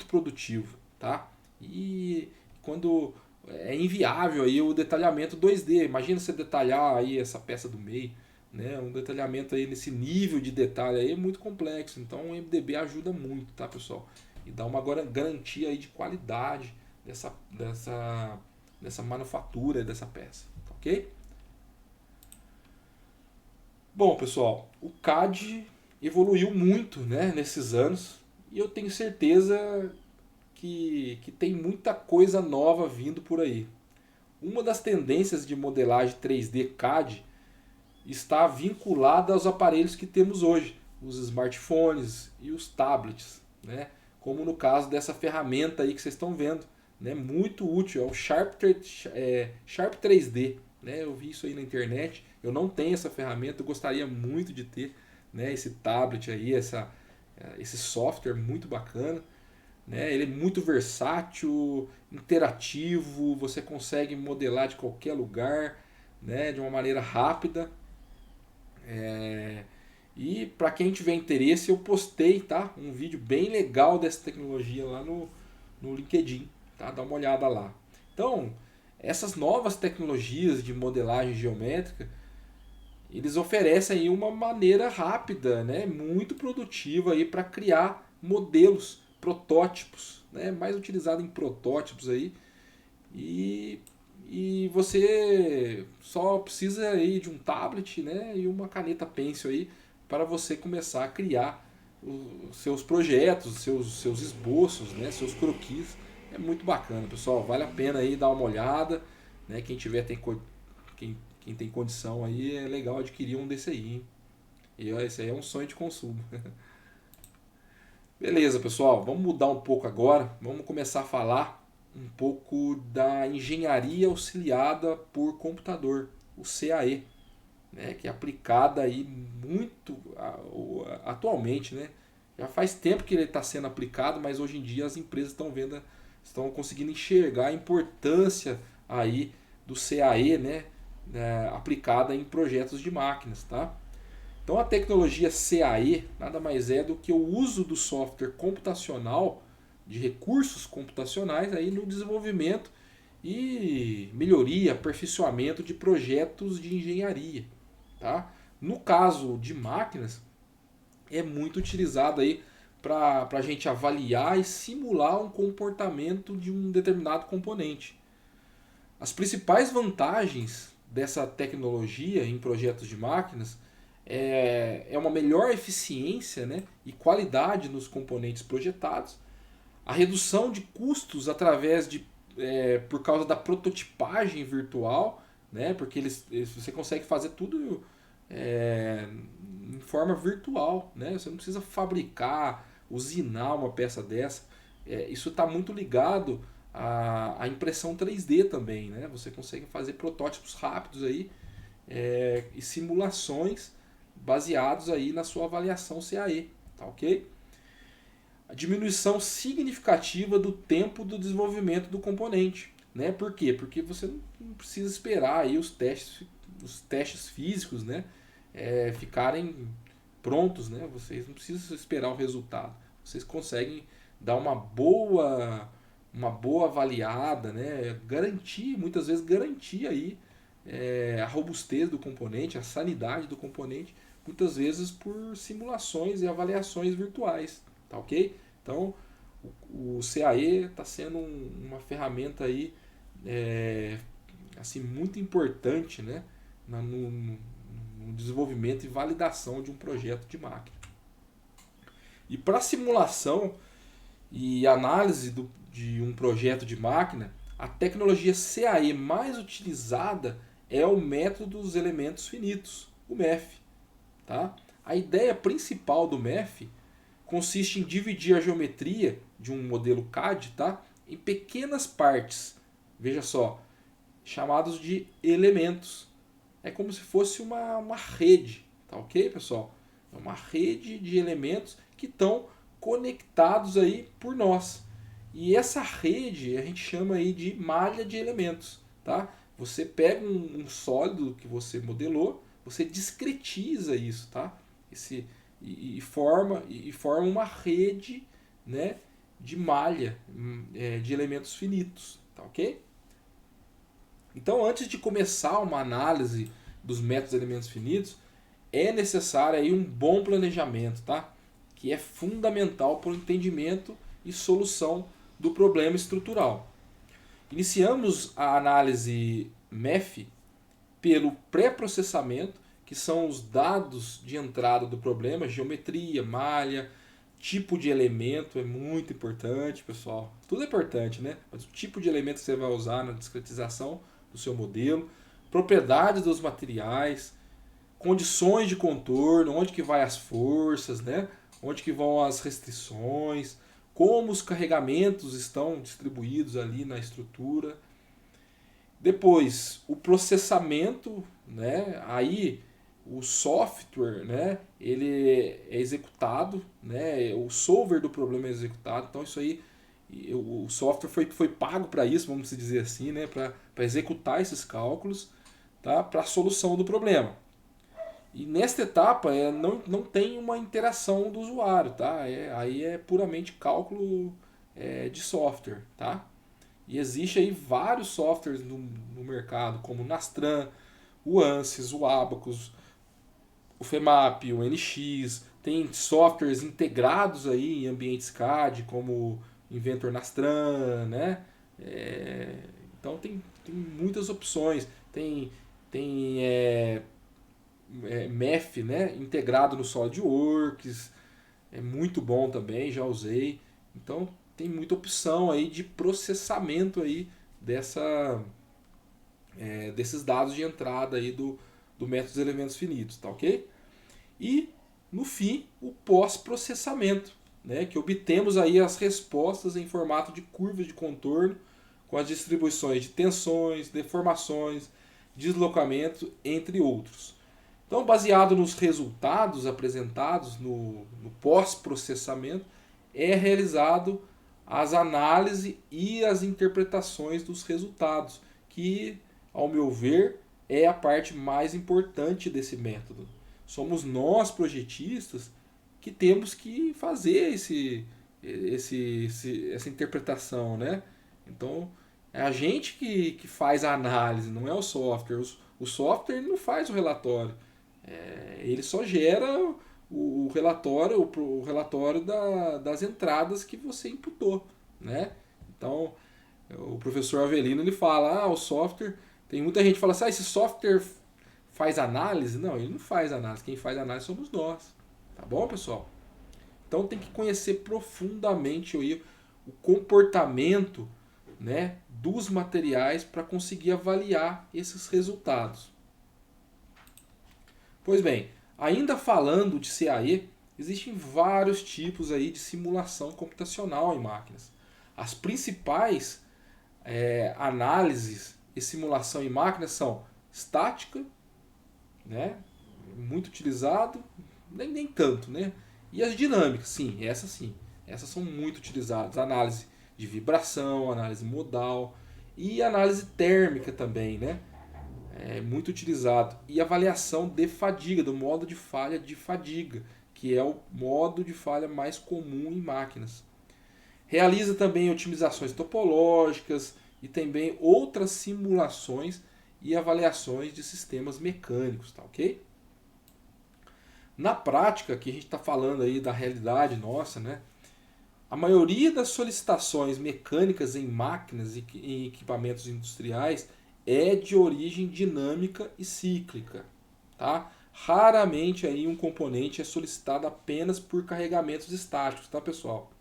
produtivo, tá? E quando é inviável aí o detalhamento 2D, imagina você detalhar aí essa peça do meio, né? Um detalhamento aí nesse nível de detalhe aí é muito complexo, então o MDB ajuda muito, tá, pessoal? E dá uma garantia aí de qualidade dessa manufatura dessa peça, ok? Bom, pessoal, o CAD evoluiu muito, né, nesses anos e eu tenho certeza que tem muita coisa nova vindo por aí. Uma das tendências de modelagem 3D CAD está vinculada aos aparelhos que temos hoje, os smartphones e os tablets, né? Como no caso dessa ferramenta aí que vocês estão vendo, né? Muito útil, é o Sharp 3D, né? Eu vi isso aí na internet, eu não tenho essa ferramenta, eu gostaria muito de ter, né? Esse tablet aí, esse software muito bacana, né? Ele é muito versátil, interativo, você consegue modelar de qualquer lugar, né? De uma maneira rápida. E para quem tiver interesse, eu postei, tá? Um vídeo bem legal dessa tecnologia lá no LinkedIn, tá? Dá uma olhada lá. Então, essas novas tecnologias de modelagem geométrica, eles oferecem aí uma maneira rápida, né? Muito produtiva aí para criar modelos, protótipos, né? Mais utilizado em protótipos aí. E você só precisa aí de um tablet, né, e uma caneta Pencil aí para você começar a criar os seus projetos, seus esboços, né, seus croquis. É muito bacana, pessoal. Vale a pena aí dar uma olhada, né? Quem tem condição aí é legal adquirir um desse aí, hein? E esse aí é um sonho de consumo. Beleza, pessoal. Vamos mudar um pouco agora. Vamos começar a falar um pouco da engenharia auxiliada por computador, o CAE, né, que é aplicada aí muito atualmente, né? Já faz tempo que ele está sendo aplicado, mas hoje em dia as empresas estão conseguindo enxergar a importância aí do CAE, né, aplicada em projetos de máquinas, tá? Então a tecnologia CAE nada mais é do que o uso do software computacional, de recursos computacionais aí no desenvolvimento e melhoria, aperfeiçoamento de projetos de engenharia, tá? No caso de máquinas, é muito utilizado aí para a gente avaliar e simular um comportamento de um determinado componente. As principais vantagens dessa tecnologia em projetos de máquinas é uma melhor eficiência, né, e qualidade nos componentes projetados, a redução de custos através de por causa da prototipagem virtual, né, porque você consegue fazer tudo em forma virtual, né, você não precisa fabricar, usinar uma peça dessa. Isso está muito ligado à impressão 3D também, né? Você consegue fazer protótipos rápidos aí e simulações baseados aí na sua avaliação CAE, tá ok? A diminuição significativa do tempo do desenvolvimento do componente, né? Por quê? Porque você não precisa esperar aí os testes físicos, né? Ficarem prontos, né? Vocês não precisam esperar o resultado. Vocês conseguem dar uma boa avaliada, né? Garantir, muitas vezes garantir aí a robustez do componente, a sanidade do componente, muitas vezes por simulações e avaliações virtuais, tá ok? Então o CAE está sendo uma ferramenta aí assim muito importante, né? No desenvolvimento e validação de um projeto de máquina. E para simulação e análise de um projeto de máquina, a tecnologia CAE mais utilizada é o método dos elementos finitos, o MEF. Tá? A ideia principal do MEF consiste em dividir a geometria de um modelo CAD, tá, em pequenas partes, veja só, chamados de elementos. É como se fosse uma rede, tá ok, pessoal? É uma rede de elementos que estão conectados aí por nós. E essa rede a gente chama aí de malha de elementos, tá? Você pega um sólido que você modelou, você discretiza isso, tá? E forma uma rede, né, de malha de elementos finitos, tá ok? Então, antes de começar uma análise dos métodos de elementos finitos, é necessário aí um bom planejamento, tá? Que é fundamental para o entendimento e solução do problema estrutural. Iniciamos a análise MEF pelo pré-processamento, que são os dados de entrada do problema, geometria, malha, tipo de elemento, é muito importante, pessoal. Tudo é importante, né? Mas o tipo de elemento que você vai usar na discretização do seu modelo, propriedades dos materiais, condições de contorno, onde que vai as forças, né? Onde que vão as restrições, como os carregamentos estão distribuídos ali na estrutura. Depois, o processamento, né? Aí o software, né? Ele é executado, né? O solver do problema é executado. Então isso aí, o software foi pago para isso, vamos dizer assim, né? Para executar esses cálculos, tá? Para a solução do problema. E nesta etapa não tem uma interação do usuário, tá? Aí é puramente cálculo de software, tá? E existe aí vários softwares no mercado, como o Nastran, o Ansys, o Abacus, o FEMAP, o NX. Tem softwares integrados aí em ambientes CAD, como o Inventor Nastran, né? Então tem muitas opções. Tem MEF, né, integrado no SolidWorks, é muito bom também, já usei. Então tem muita opção aí de processamento aí desses dados de entrada aí do método dos elementos finitos, tá ok? E no fim o pós-processamento, né, que obtemos aí as respostas em formato de curvas de contorno com as distribuições de tensões, deformações, deslocamento, entre outros. Então, baseado nos resultados apresentados no pós-processamento, é realizado as análises e as interpretações dos resultados, que, ao meu ver, é a parte mais importante desse método. Somos nós, projetistas, que temos que fazer essa interpretação, né? Então, é a gente que faz a análise, não é o software. O software ele não faz o relatório. Ele só gera o relatório, o relatório das entradas que você imputou, né? Então, o professor Avelino ele fala, o software... Tem muita gente que fala assim, esse software faz análise? Não, ele não faz análise. Quem faz análise somos nós. Tá bom, pessoal? Então tem que conhecer profundamente o comportamento, né, dos materiais para conseguir avaliar esses resultados. Pois bem, ainda falando de CAE, existem vários tipos aí de simulação computacional em máquinas. As principais análises e simulação em máquinas são estática, né, muito utilizado, nem tanto, né? E as dinâmicas, sim. Essas são muito utilizadas. Análise de vibração, análise modal e análise térmica também, né? É muito utilizado. E avaliação de fadiga, do modo de fadiga, que é o modo de falha mais comum em máquinas. Realiza também otimizações topológicas e também outras simulações e avaliações de sistemas mecânicos, tá ok? Na prática, que a gente está falando aí da realidade nossa, né? A maioria das solicitações mecânicas em máquinas e em equipamentos industriais é de origem dinâmica e cíclica, tá? Raramente aí um componente é solicitado apenas por carregamentos estáticos, tá, pessoal?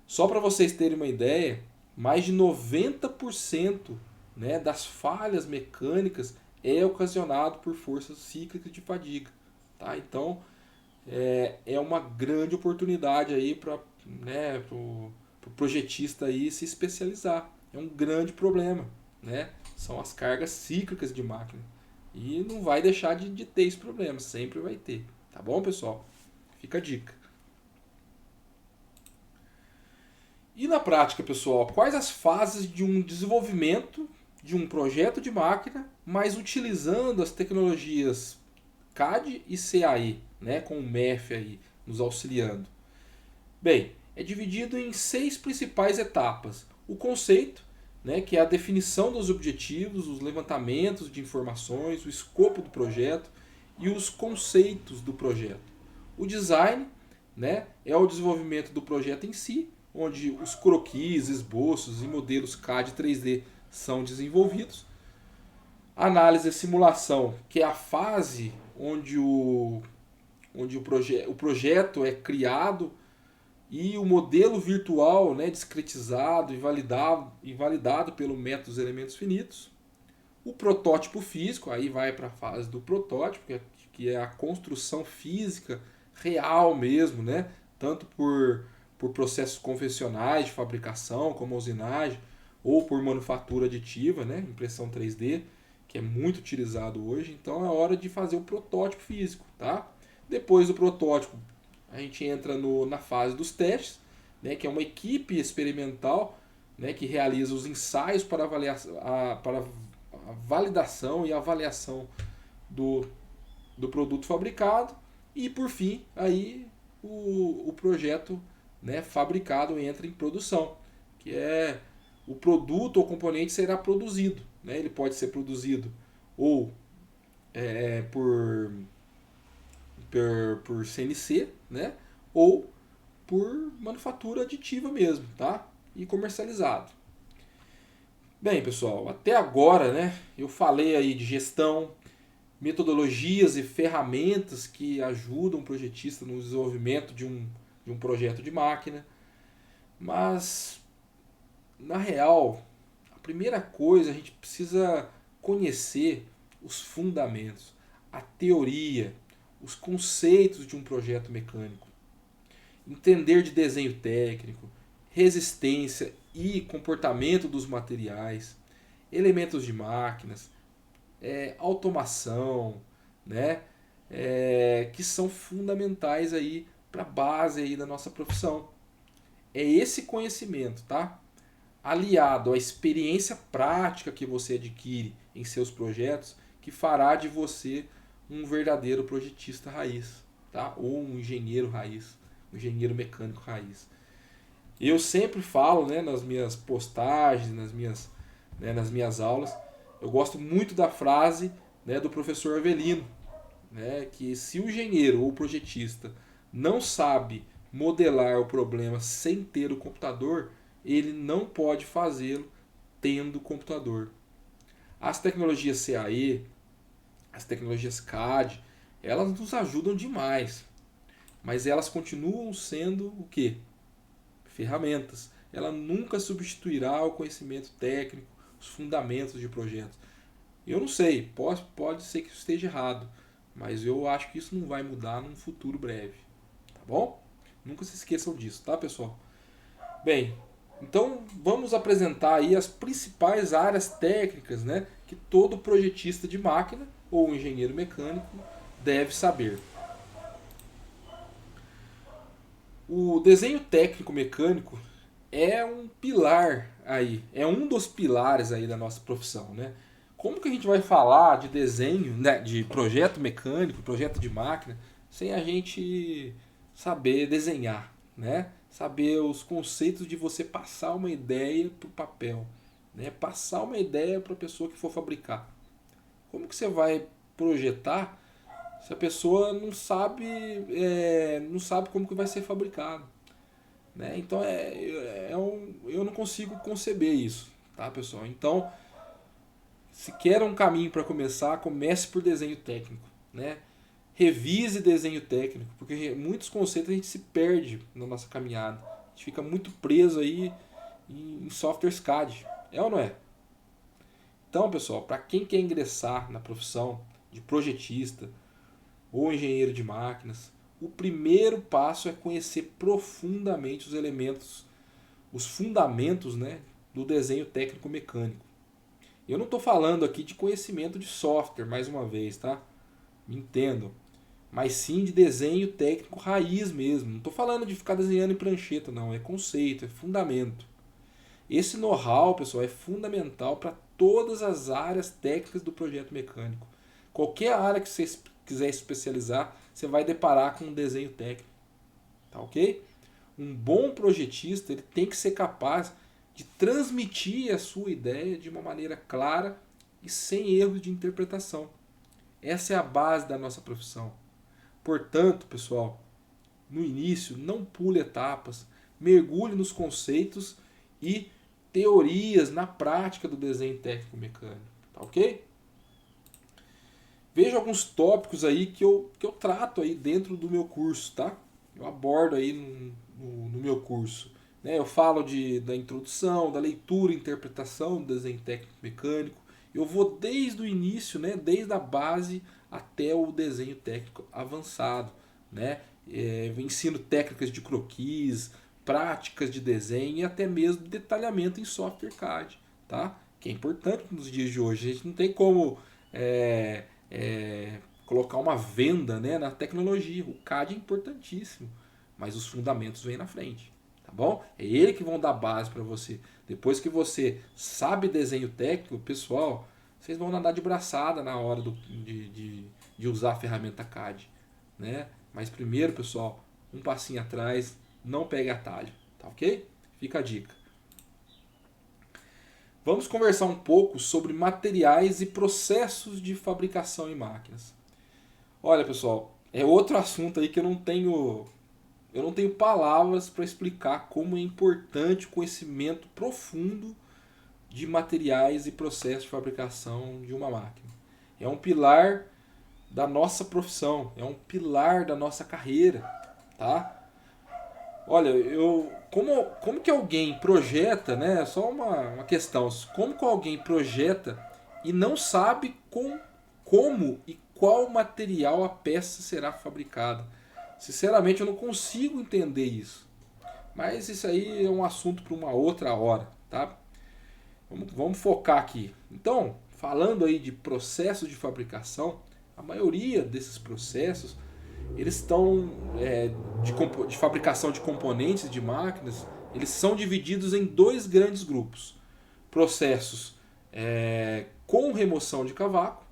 Só para vocês terem uma ideia, mais de 90%, né, das falhas mecânicas é ocasionado por forças cíclicas de fadiga. Tá? Então, é uma grande oportunidade aí para, né, o projetista aí se especializar. É um grande problema. Né? São as cargas cíclicas de máquina. E não vai deixar de ter esse problema, sempre vai ter. Tá bom, pessoal? Fica a dica. E na prática, pessoal, quais as fases de um desenvolvimento de um projeto de máquina, mas utilizando as tecnologias CAD e CAE, né, com o MEF aí nos auxiliando? Bem, é dividido em 6 principais etapas. O conceito, né, que é a definição dos objetivos, os levantamentos de informações, o escopo do projeto e os conceitos do projeto. O design, né, é o desenvolvimento do projeto em si, onde os croquis, esboços e modelos CAD 3D são desenvolvidos. Análise e simulação, que é a fase onde o projeto é criado e o modelo virtual, né, discretizado e validado pelo método dos elementos finitos. O protótipo físico, aí vai para a fase do protótipo, que é a construção física real mesmo, né, tanto por processos convencionais de fabricação, como a usinagem, ou por manufatura aditiva, né, impressão 3D, que é muito utilizado hoje. Então é hora de fazer o protótipo físico. Tá? Depois do protótipo, a gente entra na fase dos testes, né, que é uma equipe experimental, né, que realiza os ensaios para a validação e avaliação do produto fabricado. E por fim, aí o projeto, né, fabricado entra em produção, que é o produto ou componente será produzido. Né? Ele pode ser produzido ou por CNC, né? Ou por manufatura aditiva mesmo, tá? E comercializado. Bem, pessoal, até agora, né, eu falei aí de gestão, metodologias e ferramentas que ajudam o projetista no desenvolvimento de um projeto de máquina, mas na real, a primeira coisa, a gente precisa conhecer os fundamentos, a teoria, os conceitos de um projeto mecânico, entender de desenho técnico, resistência e comportamento dos materiais, elementos de máquinas, automação, né? Que são fundamentais aí para a base aí da nossa profissão. É esse conhecimento, tá? Aliado à experiência prática que você adquire em seus projetos que fará de você um verdadeiro projetista raiz, tá? Ou um engenheiro raiz, um engenheiro mecânico raiz. Eu sempre falo, né, nas minhas postagens, nas minhas aulas, eu gosto muito da frase, né, do professor Avelino, né, que se o engenheiro ou o projetista não sabe modelar o problema sem ter o computador, ele não pode fazê-lo tendo o computador. As tecnologias CAE, as tecnologias CAD, elas nos ajudam demais, mas elas continuam sendo o quê? Ferramentas. Ela nunca substituirá o conhecimento técnico, os fundamentos de projetos. Eu não sei, pode ser que isso esteja errado, mas eu acho que isso não vai mudar num futuro breve, tá bom? Nunca se esqueçam disso, tá, pessoal? Bem, então vamos apresentar aí as principais áreas técnicas, né, que todo projetista de máquina ou engenheiro mecânico deve saber. O desenho técnico mecânico é um pilar aí, é um dos pilares aí da nossa profissão, né? Como que a gente vai falar de desenho, né, de projeto mecânico, projeto de máquina, sem a gente saber desenhar, né? Saber os conceitos de você passar uma ideia para o papel, né? Passar uma ideia para a pessoa que for fabricar. Como que você vai projetar se a pessoa não sabe como que vai ser fabricado, né? Então eu não consigo conceber isso, tá, pessoal? Então, se quer um caminho para começar, comece por desenho técnico, né? Revise desenho técnico, porque muitos conceitos a gente se perde na nossa caminhada. A gente fica muito preso aí em softwares CAD. É ou não é? Então, pessoal, para quem quer ingressar na profissão de projetista ou engenheiro de máquinas, o primeiro passo é conhecer profundamente os elementos, os fundamentos, né, do desenho técnico mecânico. Eu não estou falando aqui de conhecimento de software, mais uma vez, tá? Me entendam. Mas sim de desenho técnico raiz mesmo. Não estou falando de ficar desenhando em prancheta, não. É conceito, é fundamento. Esse know-how, pessoal, é fundamental para todas as áreas técnicas do projeto mecânico. Qualquer área que você quiser especializar, você vai deparar com um desenho técnico. Tá ok? Um bom projetista ele tem que ser capaz de transmitir a sua ideia de uma maneira clara e sem erros de interpretação. Essa é a base da nossa profissão. Portanto, pessoal, no início, não pule etapas, mergulhe nos conceitos e teorias na prática do desenho técnico mecânico. Tá ok? Veja alguns tópicos aí que eu trato aí dentro do meu curso, tá? Eu abordo aí no meu curso. Né? Eu falo da introdução, da leitura e interpretação do desenho técnico mecânico. Eu vou desde o início, né? Desde a base até o desenho técnico avançado. Né? Eu ensino técnicas de croquis, práticas de desenho e até mesmo detalhamento em software CAD. Tá? Que é importante nos dias de hoje. A gente não tem como colocar uma venda, né, na tecnologia. O CAD é importantíssimo, mas os fundamentos vêm na frente. Tá bom? É ele que vão dar base para você. Depois que você sabe desenho técnico, pessoal, vocês vão nadar de braçada na hora de usar a ferramenta CAD. Né? Mas primeiro, pessoal, um passinho atrás, não pegue atalho. Tá ok? Fica a dica. Vamos conversar um pouco sobre materiais e processos de fabricação em máquinas. Olha, pessoal, é outro assunto aí que eu não tenho palavras para explicar como é importante o conhecimento profundo de materiais e processos de fabricação de uma máquina. É um pilar da nossa profissão, é um pilar da nossa carreira, tá? Olha, como que alguém projeta, né? Só uma questão. Como que alguém projeta e não sabe como e qual material a peça será fabricada? Sinceramente, eu não consigo entender isso. Mas isso aí é um assunto para uma outra hora, tá? Vamos focar aqui. Então, falando aí de processos de fabricação, a maioria desses processos eles estão de fabricação de componentes de máquinas, eles são divididos em dois grandes grupos. Processos com remoção de cavaco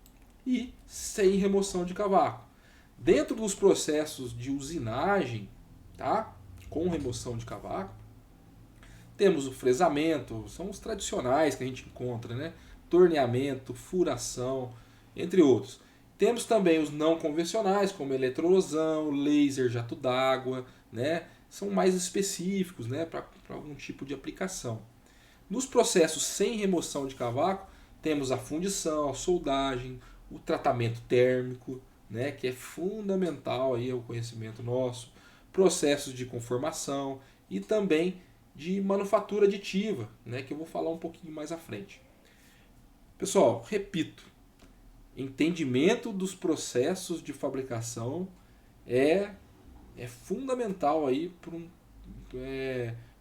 e sem remoção de cavaco. Dentro dos processos de usinagem, tá? Com remoção de cavaco, temos o fresamento, são os tradicionais que a gente encontra, né? Torneamento, furação, entre outros. Temos também os não convencionais, como eletrolosão, laser, jato d'água, né? São mais específicos, né? Para algum tipo de aplicação. Nos processos sem remoção de cavaco, temos a fundição, a soldagem, o tratamento térmico, né? Que é fundamental aí ao conhecimento nosso, processos de conformação e também de manufatura aditiva, né, que eu vou falar um pouquinho mais à frente. Pessoal, repito, entendimento dos processos de fabricação é fundamental aí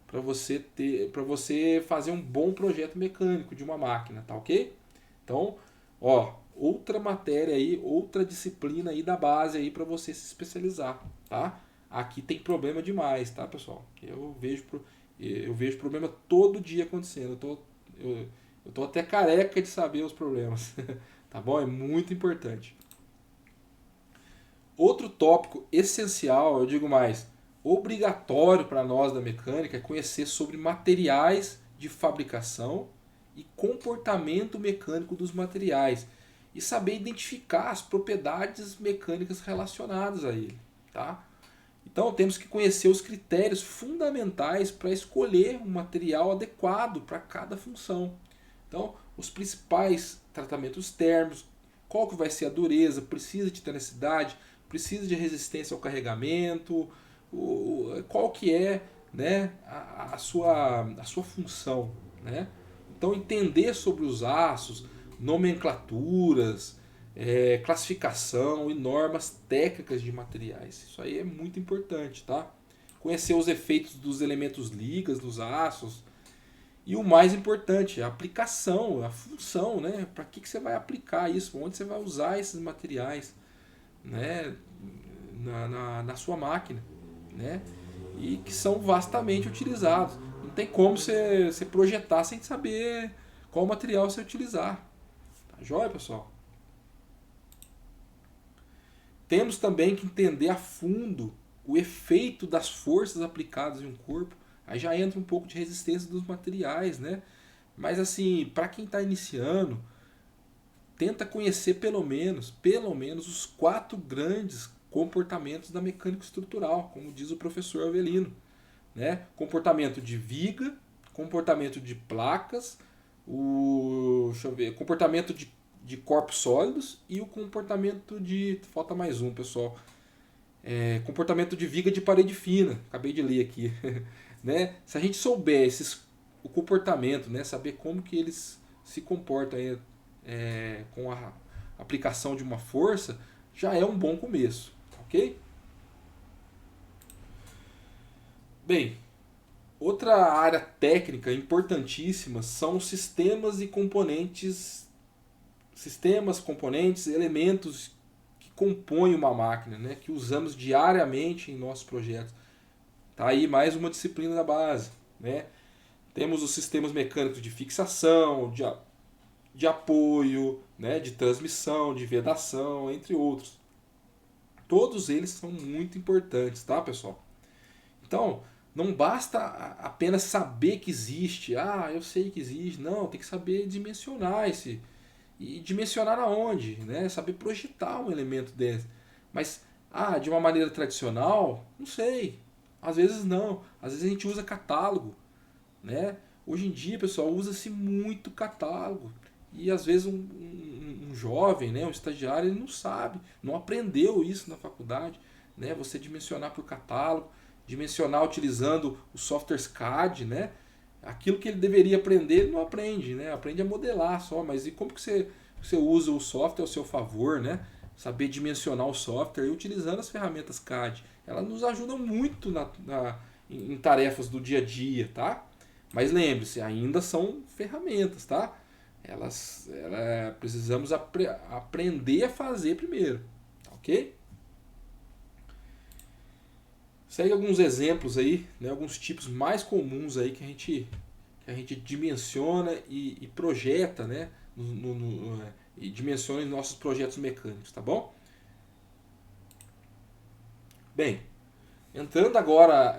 para você fazer um bom projeto mecânico de uma máquina, tá ok? Então, ó, outra matéria aí, outra disciplina aí da base aí para você se especializar, tá? Aqui tem problema demais, tá, pessoal? Eu vejo problema todo dia acontecendo. Eu tô até careca de saber os problemas. Tá bom? É muito importante. Outro tópico essencial, eu digo mais, obrigatório para nós da mecânica é conhecer sobre materiais de fabricação e comportamento mecânico dos materiais e saber identificar as propriedades mecânicas relacionadas a ele, tá? Então temos que conhecer os critérios fundamentais para escolher um material adequado para cada função. Então, os principais tratamentos térmicos, qual que vai ser a dureza, precisa de tenacidade, precisa de resistência ao carregamento, qual que é, né, a sua função. Né? Então entender sobre os aços, nomenclaturas, classificação e normas técnicas de materiais. Isso aí é muito importante, tá? Conhecer os efeitos dos elementos ligas, dos aços. E o mais importante, a aplicação, a função, né? Para que você vai aplicar isso? Onde você vai usar esses materiais, né? Na sua máquina, né? E que são vastamente utilizados. Não tem como você projetar sem saber qual material você utilizar. Tá joia, pessoal? Temos também que entender a fundo o efeito das forças aplicadas em um corpo. Aí já entra um pouco de resistência dos materiais, né? Mas assim, para quem está iniciando, tenta conhecer pelo menos os 4 grandes comportamentos da mecânica estrutural, como diz o professor Avelino, né? Comportamento de viga, comportamento de placas, comportamento de corpos sólidos e o comportamento de... Falta mais um, pessoal. Comportamento de viga de parede fina. Acabei de ler aqui. Né? Se a gente souber o comportamento, né? Saber como que eles se comportam com a aplicação de uma força, já é um bom começo. Ok? Bem, outra área técnica importantíssima são os sistemas, componentes, elementos que compõem uma máquina, né, que usamos diariamente em nossos projetos. Tá aí mais uma disciplina da base, né? Temos os sistemas mecânicos de fixação, de apoio, né, de transmissão, de vedação, entre outros. Todos eles são muito importantes, tá, pessoal? Então, não basta apenas saber que existe. Ah, eu sei que existe. Não, tem que saber dimensionar esse. E dimensionar aonde, né? Saber projetar um elemento desse. Mas, de uma maneira tradicional, não sei. Às vezes não. Às vezes a gente usa catálogo, né? Hoje em dia, pessoal, usa-se muito catálogo. E às vezes um jovem, né, um estagiário, ele não sabe, não aprendeu isso na faculdade, né? Você dimensionar por catálogo, dimensionar utilizando os softwares CAD, né? Aquilo que ele deveria aprender, ele não aprende, né? Aprende a modelar só, mas e como que você usa o software ao seu favor, né? Saber dimensionar o software e utilizando as ferramentas CAD. Elas nos ajudam muito em tarefas do dia a dia, tá? Mas lembre-se, ainda são ferramentas, tá? Precisamos aprender a fazer primeiro, ok? Segue alguns exemplos aí, né, alguns tipos mais comuns aí que a que a gente dimensiona e projeta, né? E dimensiona em nossos projetos mecânicos, tá bom? Bem, entrando agora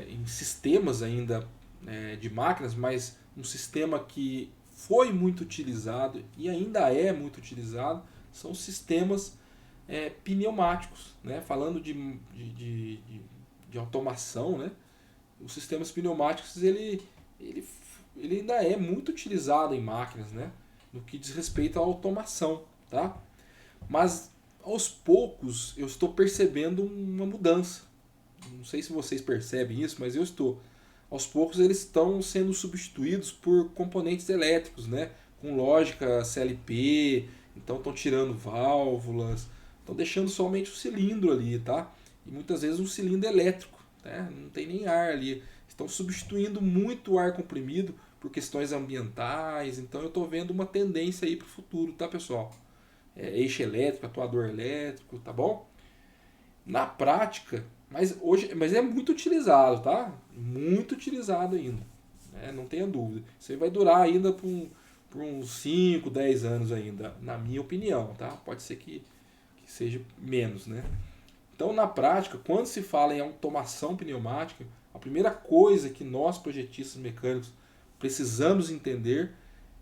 em sistemas ainda de máquinas, mas um sistema que foi muito utilizado e ainda é muito utilizado, são os sistemas pneumáticos, né? Falando de automação, né? Os sistemas pneumáticos ele ainda é muito utilizado em máquinas, né? No que diz respeito à automação, tá? Mas aos poucos eu estou percebendo uma mudança. Não sei se vocês percebem isso, mas eu estou. Aos poucos eles estão sendo substituídos por componentes elétricos, né? Com lógica CLP, então estão tirando válvulas, estão deixando somente o cilindro ali, tá? E muitas vezes um cilindro elétrico, né? Não tem nem ar ali. Estão substituindo muito o ar comprimido por questões ambientais, então eu estou vendo uma tendência aí para o futuro, tá, pessoal? Eixo elétrico, atuador elétrico, tá bom? Na prática, mas é muito utilizado, tá? Muito utilizado ainda, né? Não tenha dúvida. Isso aí vai durar ainda por uns 5, 10 anos ainda, na minha opinião, tá? Pode ser que seja menos, né? Então, na prática, quando se fala em automação pneumática, a primeira coisa que nós projetistas mecânicos precisamos entender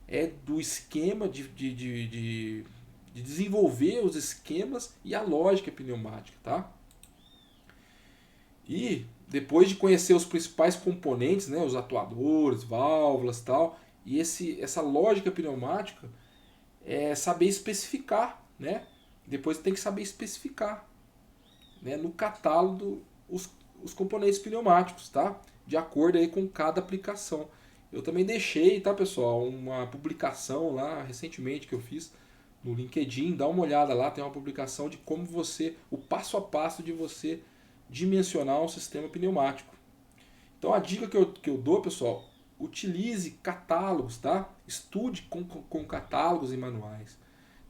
é do esquema de desenvolver os esquemas e a lógica pneumática, tá? E depois de conhecer os principais componentes, né, os atuadores, válvulas, tal, e essa lógica pneumática é saber especificar, né? Depois tem que saber especificar, né, no catálogo os componentes pneumáticos, tá? De acordo aí com cada aplicação. Eu também deixei, tá, pessoal, uma publicação lá recentemente que eu fiz no LinkedIn, dá uma olhada lá, tem uma publicação de como o passo a passo de você dimensionar um sistema pneumático. Então a dica que eu dou, pessoal, utilize catálogos, tá? Estude com catálogos e manuais.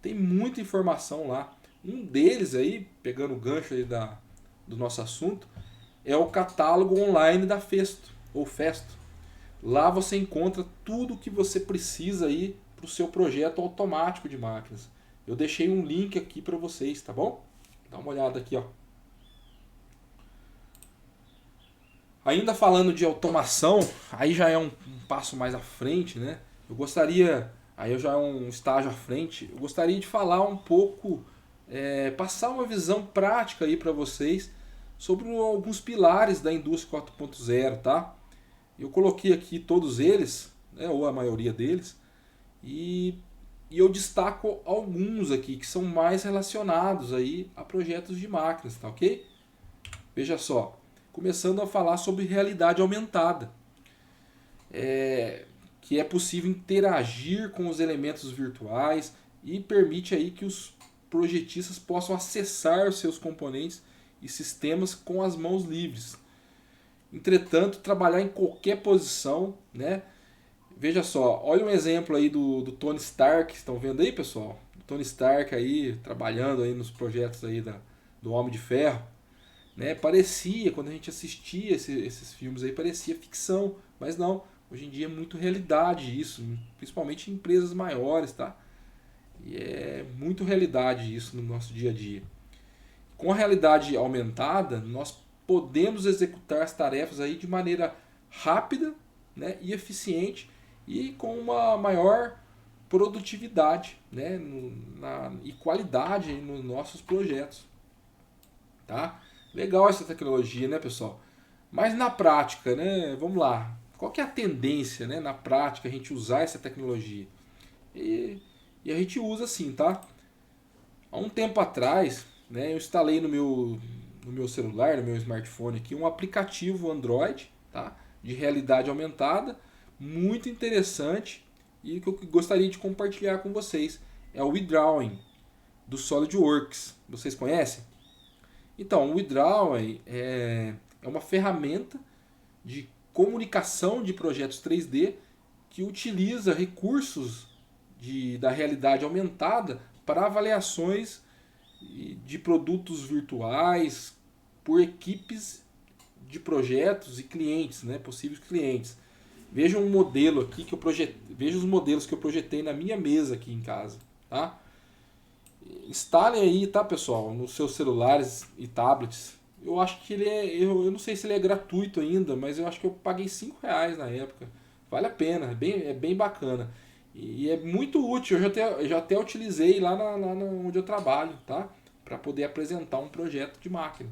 Tem muita informação lá. Um deles aí, pegando o gancho aí do nosso assunto, é o catálogo online da Festo, ou Festo. Lá você encontra tudo o que você precisa aí para o seu projeto automático de máquinas. Eu deixei um link aqui para vocês, tá bom? Dá uma olhada aqui, ó. Ainda falando de automação, aí já é um passo mais à frente, né? Eu gostaria, aí já é um estágio à frente, eu gostaria de falar um pouco, passar uma visão prática aí para vocês sobre alguns pilares da indústria 4.0, tá? Eu coloquei aqui todos eles, né, ou a maioria deles, e eu destaco alguns aqui que são mais relacionados aí a projetos de máquinas, tá ok? Veja só, começando a falar sobre realidade aumentada, que é possível interagir com os elementos virtuais e permite aí que os projetistas possam acessar os seus componentes e sistemas com as mãos livres. Entretanto, trabalhar em qualquer posição, né? Veja só, olha um exemplo aí do Tony Stark, estão vendo aí, pessoal? O Tony Stark aí trabalhando aí nos projetos aí do Homem de Ferro, né? Parecia, quando a gente assistia esses filmes aí, parecia ficção, mas não. Hoje em dia é muito realidade isso, principalmente em empresas maiores, tá? E é muito realidade isso no nosso dia a dia. Com a realidade aumentada, nós podemos executar as tarefas aí de maneira rápida, né, e eficiente e com uma maior produtividade, né, e qualidade nos nossos projetos. Tá? Legal essa tecnologia, né, pessoal? Mas na prática, né, vamos lá. Qual que é a tendência, né, na prática a gente usar essa tecnologia? E a gente usa assim, tá? Há um tempo atrás, né, eu instalei no meu celular, no meu smartphone aqui, um aplicativo Android, tá, de realidade aumentada, muito interessante e que eu gostaria de compartilhar com vocês. É o eDrawing, do SolidWorks. Vocês conhecem? Então, o eDrawing é uma ferramenta de comunicação de projetos 3D que utiliza recursos da realidade aumentada para avaliações de produtos virtuais por equipes de projetos e clientes, né, possíveis clientes. Veja um modelo aqui que eu projetei, veja os modelos que eu projetei na minha mesa aqui em casa, tá? Instalem aí, tá, pessoal, nos seus celulares e tablets. Eu acho que ele é, eu não sei se ele é gratuito ainda, mas eu acho que eu paguei R$ 5 na época. Vale a pena, é bem bacana. E é muito útil, eu já até utilizei onde eu trabalho, tá? Para poder apresentar um projeto de máquina.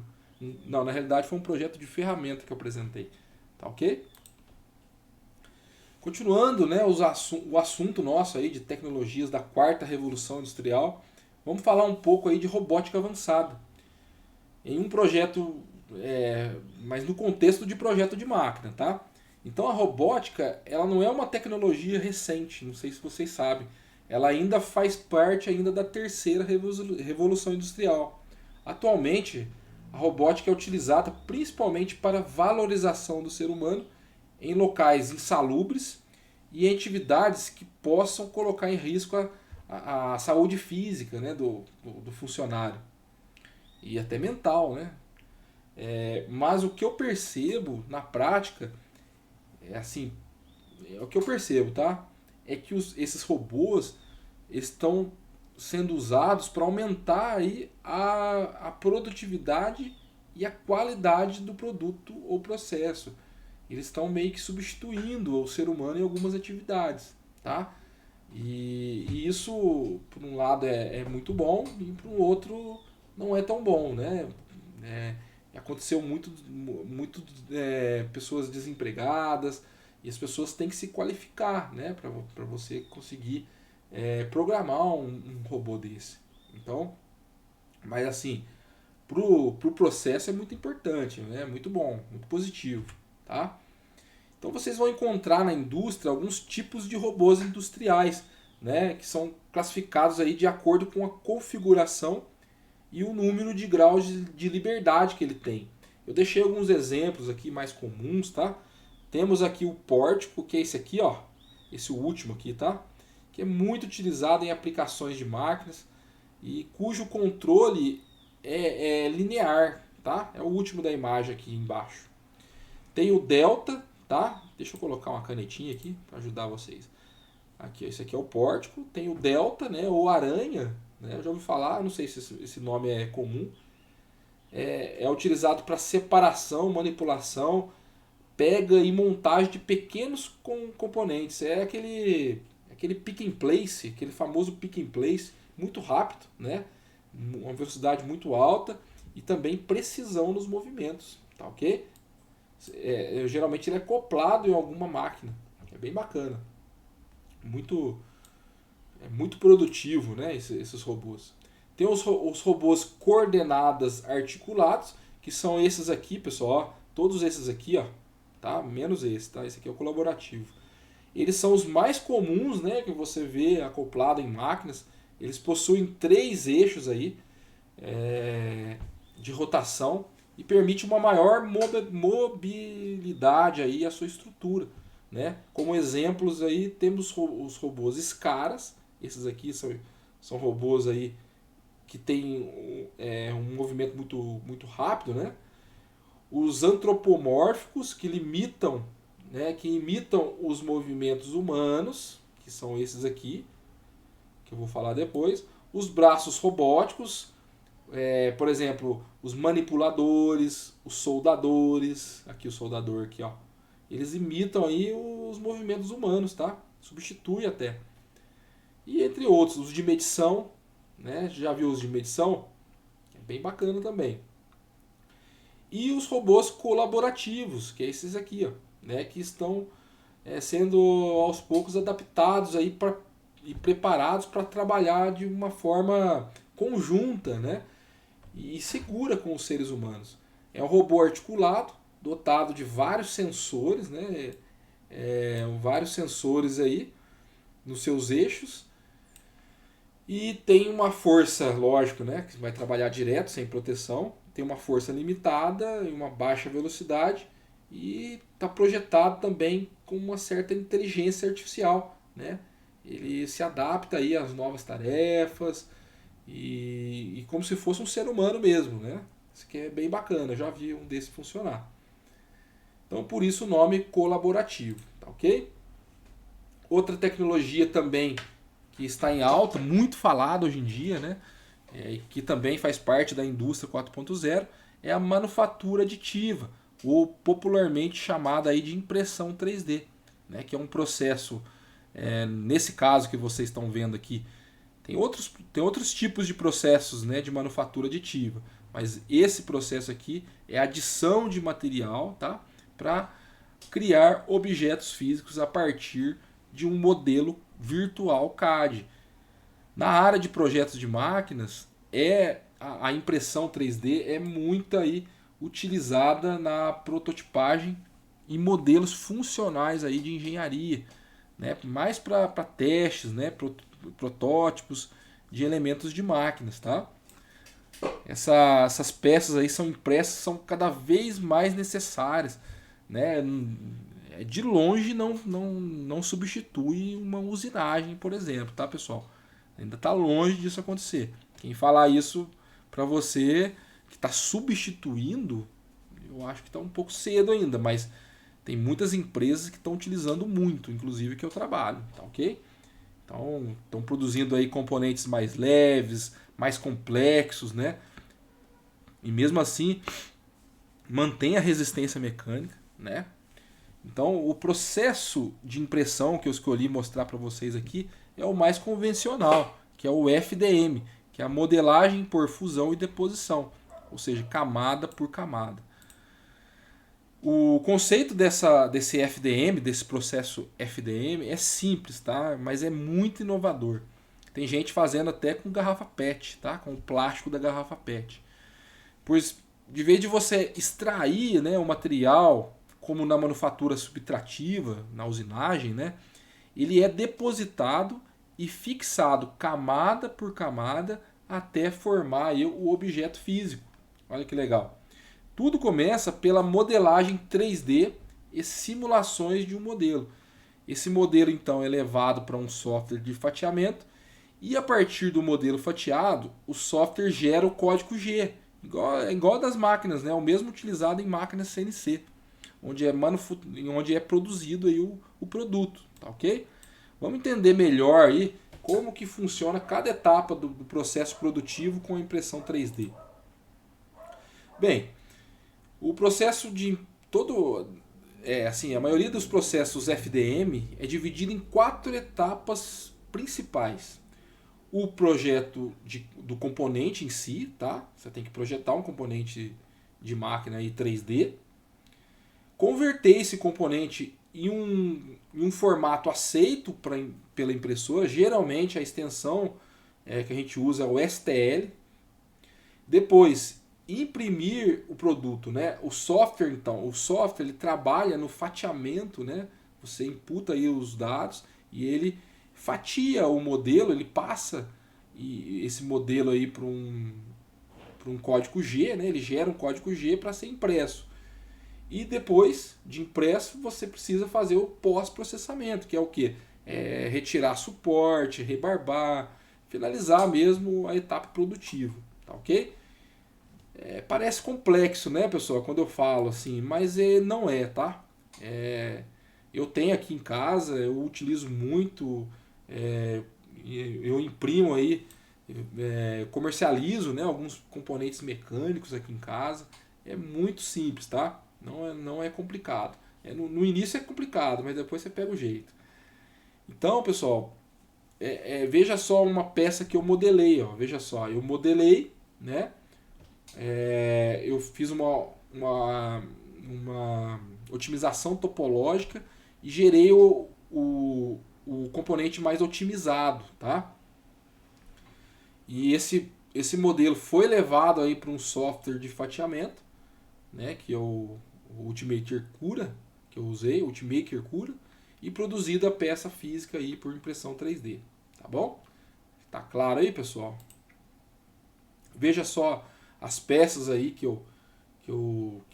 Não, na realidade foi um projeto de ferramenta que eu apresentei, tá ok? Continuando, né, o assunto nosso aí de tecnologias da quarta revolução industrial, vamos falar um pouco aí de robótica avançada. Em um projeto, mas no contexto de projeto de máquina, tá? Então a robótica, ela não é uma tecnologia recente, não sei se vocês sabem. Ela ainda faz parte ainda da terceira revolução industrial. Atualmente, a robótica é utilizada principalmente para valorização do ser humano em locais insalubres e em atividades que possam colocar em risco a saúde física, né, do funcionário e até mental, né? Mas o que eu percebo na prática é assim, o que eu percebo, tá? É que esses robôs estão sendo usados para aumentar aí a produtividade e a qualidade do produto ou processo. Eles estão meio que substituindo o ser humano em algumas atividades, tá? E isso, por um lado, é muito bom e por um outro não é tão bom, né? É, aconteceu muito pessoas desempregadas e as pessoas têm que se qualificar, né? Para você conseguir programar um robô desse. Então, mas assim, pro processo é muito importante, né? Muito bom, muito positivo, tá? Então vocês vão encontrar na indústria alguns tipos de robôs industriais, né, que são classificados aí de acordo com a configuração e o número de graus de liberdade que ele tem. Eu deixei alguns exemplos aqui mais comuns, tá? Temos aqui o pórtico, que é esse aqui, ó, esse último aqui, tá? Que é muito utilizado em aplicações de máquinas e cujo controle é linear, tá? É o último da imagem aqui embaixo. Tem o delta, tá? Deixa eu colocar uma canetinha aqui para ajudar vocês. Aqui, esse aqui é o pórtico. Tem o delta, né? Ou aranha, né? Eu já ouvi falar, não sei se esse nome é comum. É utilizado para separação, manipulação, pega e montagem de pequenos componentes. É aquele pick and place, aquele famoso pick and place, muito rápido, né? Uma velocidade muito alta e também precisão nos movimentos, tá ok? Geralmente ele é acoplado em alguma máquina, que é bem bacana. Muito, muito produtivo, né, esses robôs. Tem os robôs coordenadas articulados, que são esses aqui, pessoal, ó, todos esses aqui, ó, tá? Menos esse, tá? Esse aqui é o colaborativo. Eles são os mais comuns, né, que você vê acoplado em máquinas. Eles possuem 3 eixos aí de rotação e permite uma maior mobilidade aí à sua estrutura, né? Como exemplos aí temos os robôs Scaras, esses aqui são robôs aí que têm um movimento muito rápido, né? Os antropomórficos que imitam os movimentos humanos, que são esses aqui, que eu vou falar depois. Os braços robóticos, por exemplo, os manipuladores, os soldadores, aqui o soldador aqui, ó, eles imitam aí os movimentos humanos, tá? Substitui até. E entre outros, os de medição, né? Já viu os de medição? É bem bacana também. E os robôs colaborativos, que é esses aqui, ó, né? Que estão sendo aos poucos adaptados aí e preparados para trabalhar de uma forma conjunta, né? E segura com os seres humanos. É um robô articulado, dotado de vários sensores, né? Vários sensores aí nos seus eixos e tem uma força, lógico, né? Que vai trabalhar direto, sem proteção. Tem uma força limitada e uma baixa velocidade e está projetado também com uma certa inteligência artificial, né? Ele se adapta aí às novas tarefas e como se fosse um ser humano mesmo, né? Isso aqui é bem bacana, já vi um desse funcionar. Então por isso o nome colaborativo, tá tá ok? Outra tecnologia também que está em alta, muito falada hoje em dia, né? Que também faz parte da indústria 4.0, é a manufatura aditiva, ou popularmente chamada aí de impressão 3D, né? Que é um processo, nesse caso que vocês estão vendo aqui, tem outros tipos de processos, né, de manufatura aditiva, mas esse processo aqui é adição de material, tá? Para criar objetos físicos a partir de um modelo virtual CAD. Na área de projetos de máquinas, a impressão 3D é muito aí utilizada na prototipagem e modelos funcionais aí de engenharia, né? Mais para testes, né? Protótipos de elementos de máquinas, tá? Essas peças aí são impressas, são cada vez mais necessárias, né? De longe não substitui uma usinagem, por exemplo, tá, pessoal? Ainda está longe disso acontecer. Quem falar isso para você que está substituindo, eu acho que está um pouco cedo ainda, mas tem muitas empresas que estão utilizando muito, inclusive que eu trabalho, tá ok? Então, estão produzindo aí componentes mais leves, mais complexos, né? E mesmo assim, mantém a resistência mecânica, né? Então, o processo de impressão que eu escolhi mostrar para vocês aqui é o mais convencional, que é o FDM, que é a modelagem por fusão e deposição, ou seja, camada por camada. O conceito desse FDM, desse processo FDM, é simples, tá? Mas é muito inovador. Tem gente fazendo até com garrafa PET, tá? Com o plástico da garrafa PET. Pois, de vez de você extrair, né, o material, como na manufatura subtrativa, na usinagem, né, ele é depositado e fixado camada por camada até formar aí o objeto físico. Olha que legal. Tudo começa pela modelagem 3D e simulações de um modelo. Esse modelo então é levado para um software de fatiamento e a partir do modelo fatiado, o software gera o código G, igual das máquinas, né? O mesmo utilizado em máquinas CNC, onde é produzido aí o produto, tá ok? Vamos entender melhor aí como que funciona cada etapa do processo produtivo com a impressão 3D. Bem, o processo de todo assim, a maioria dos processos FDM é dividido em 4 etapas principais. O projeto do componente em si, tá? Você tem que projetar um componente de máquina aí 3D, converter esse componente em um formato aceito pela impressora. Geralmente a extensão que a gente usa é o STL. Depois, imprimir o produto, né? O software ele trabalha no fatiamento, né? Você imputa aí os dados e ele fatia o modelo, ele passa esse modelo aí para um código G, né? Ele gera um código G para ser impresso. E depois de impresso, você precisa fazer o pós-processamento, que é o quê? Retirar suporte, rebarbar, finalizar mesmo a etapa produtiva, tá ok? Parece complexo, né, pessoal, quando eu falo assim, mas não é, tá? Eu tenho aqui em casa, eu utilizo muito, eu imprimo aí, comercializo, né, alguns componentes mecânicos aqui em casa. É muito simples, tá? Não é complicado. No início é complicado, mas depois você pega o jeito. Então, pessoal, veja só uma peça que eu modelei. Ó, veja só, eu modelei, né? Eu fiz uma otimização topológica e gerei o componente mais otimizado, tá? E esse modelo foi levado aí para um software de fatiamento, né, que é o Ultimaker Cura, que eu usei, Ultimaker Cura, e produzido a peça física aí por impressão 3D, tá bom? Tá claro aí, pessoal? Veja só as peças aí que eu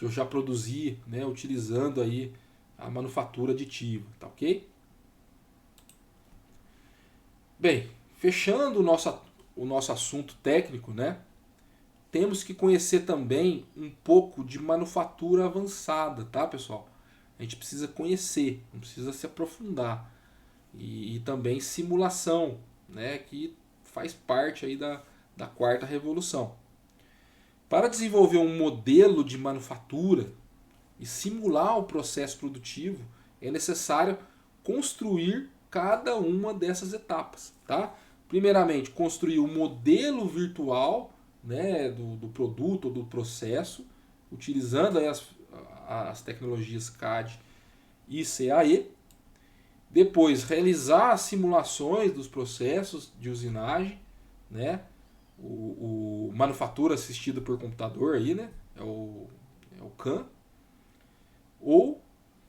já produzi, né, utilizando aí a manufatura aditiva, tá ok? Bem, fechando o nosso assunto técnico, né? Temos que conhecer também um pouco de manufatura avançada, tá, pessoal? a gente precisa conhecer, não precisa se aprofundar. E também simulação, né, que faz parte aí da quarta revolução. Para desenvolver um modelo de manufatura e simular o processo produtivo, é necessário construir cada uma dessas etapas. Tá? Primeiramente, construir o modelo virtual, né, do produto ou do processo, utilizando aí as tecnologias CAD e CAE. Depois, realizar as simulações dos processos de usinagem, né? O manufatura assistido por computador aí, né? É o CAM. Ou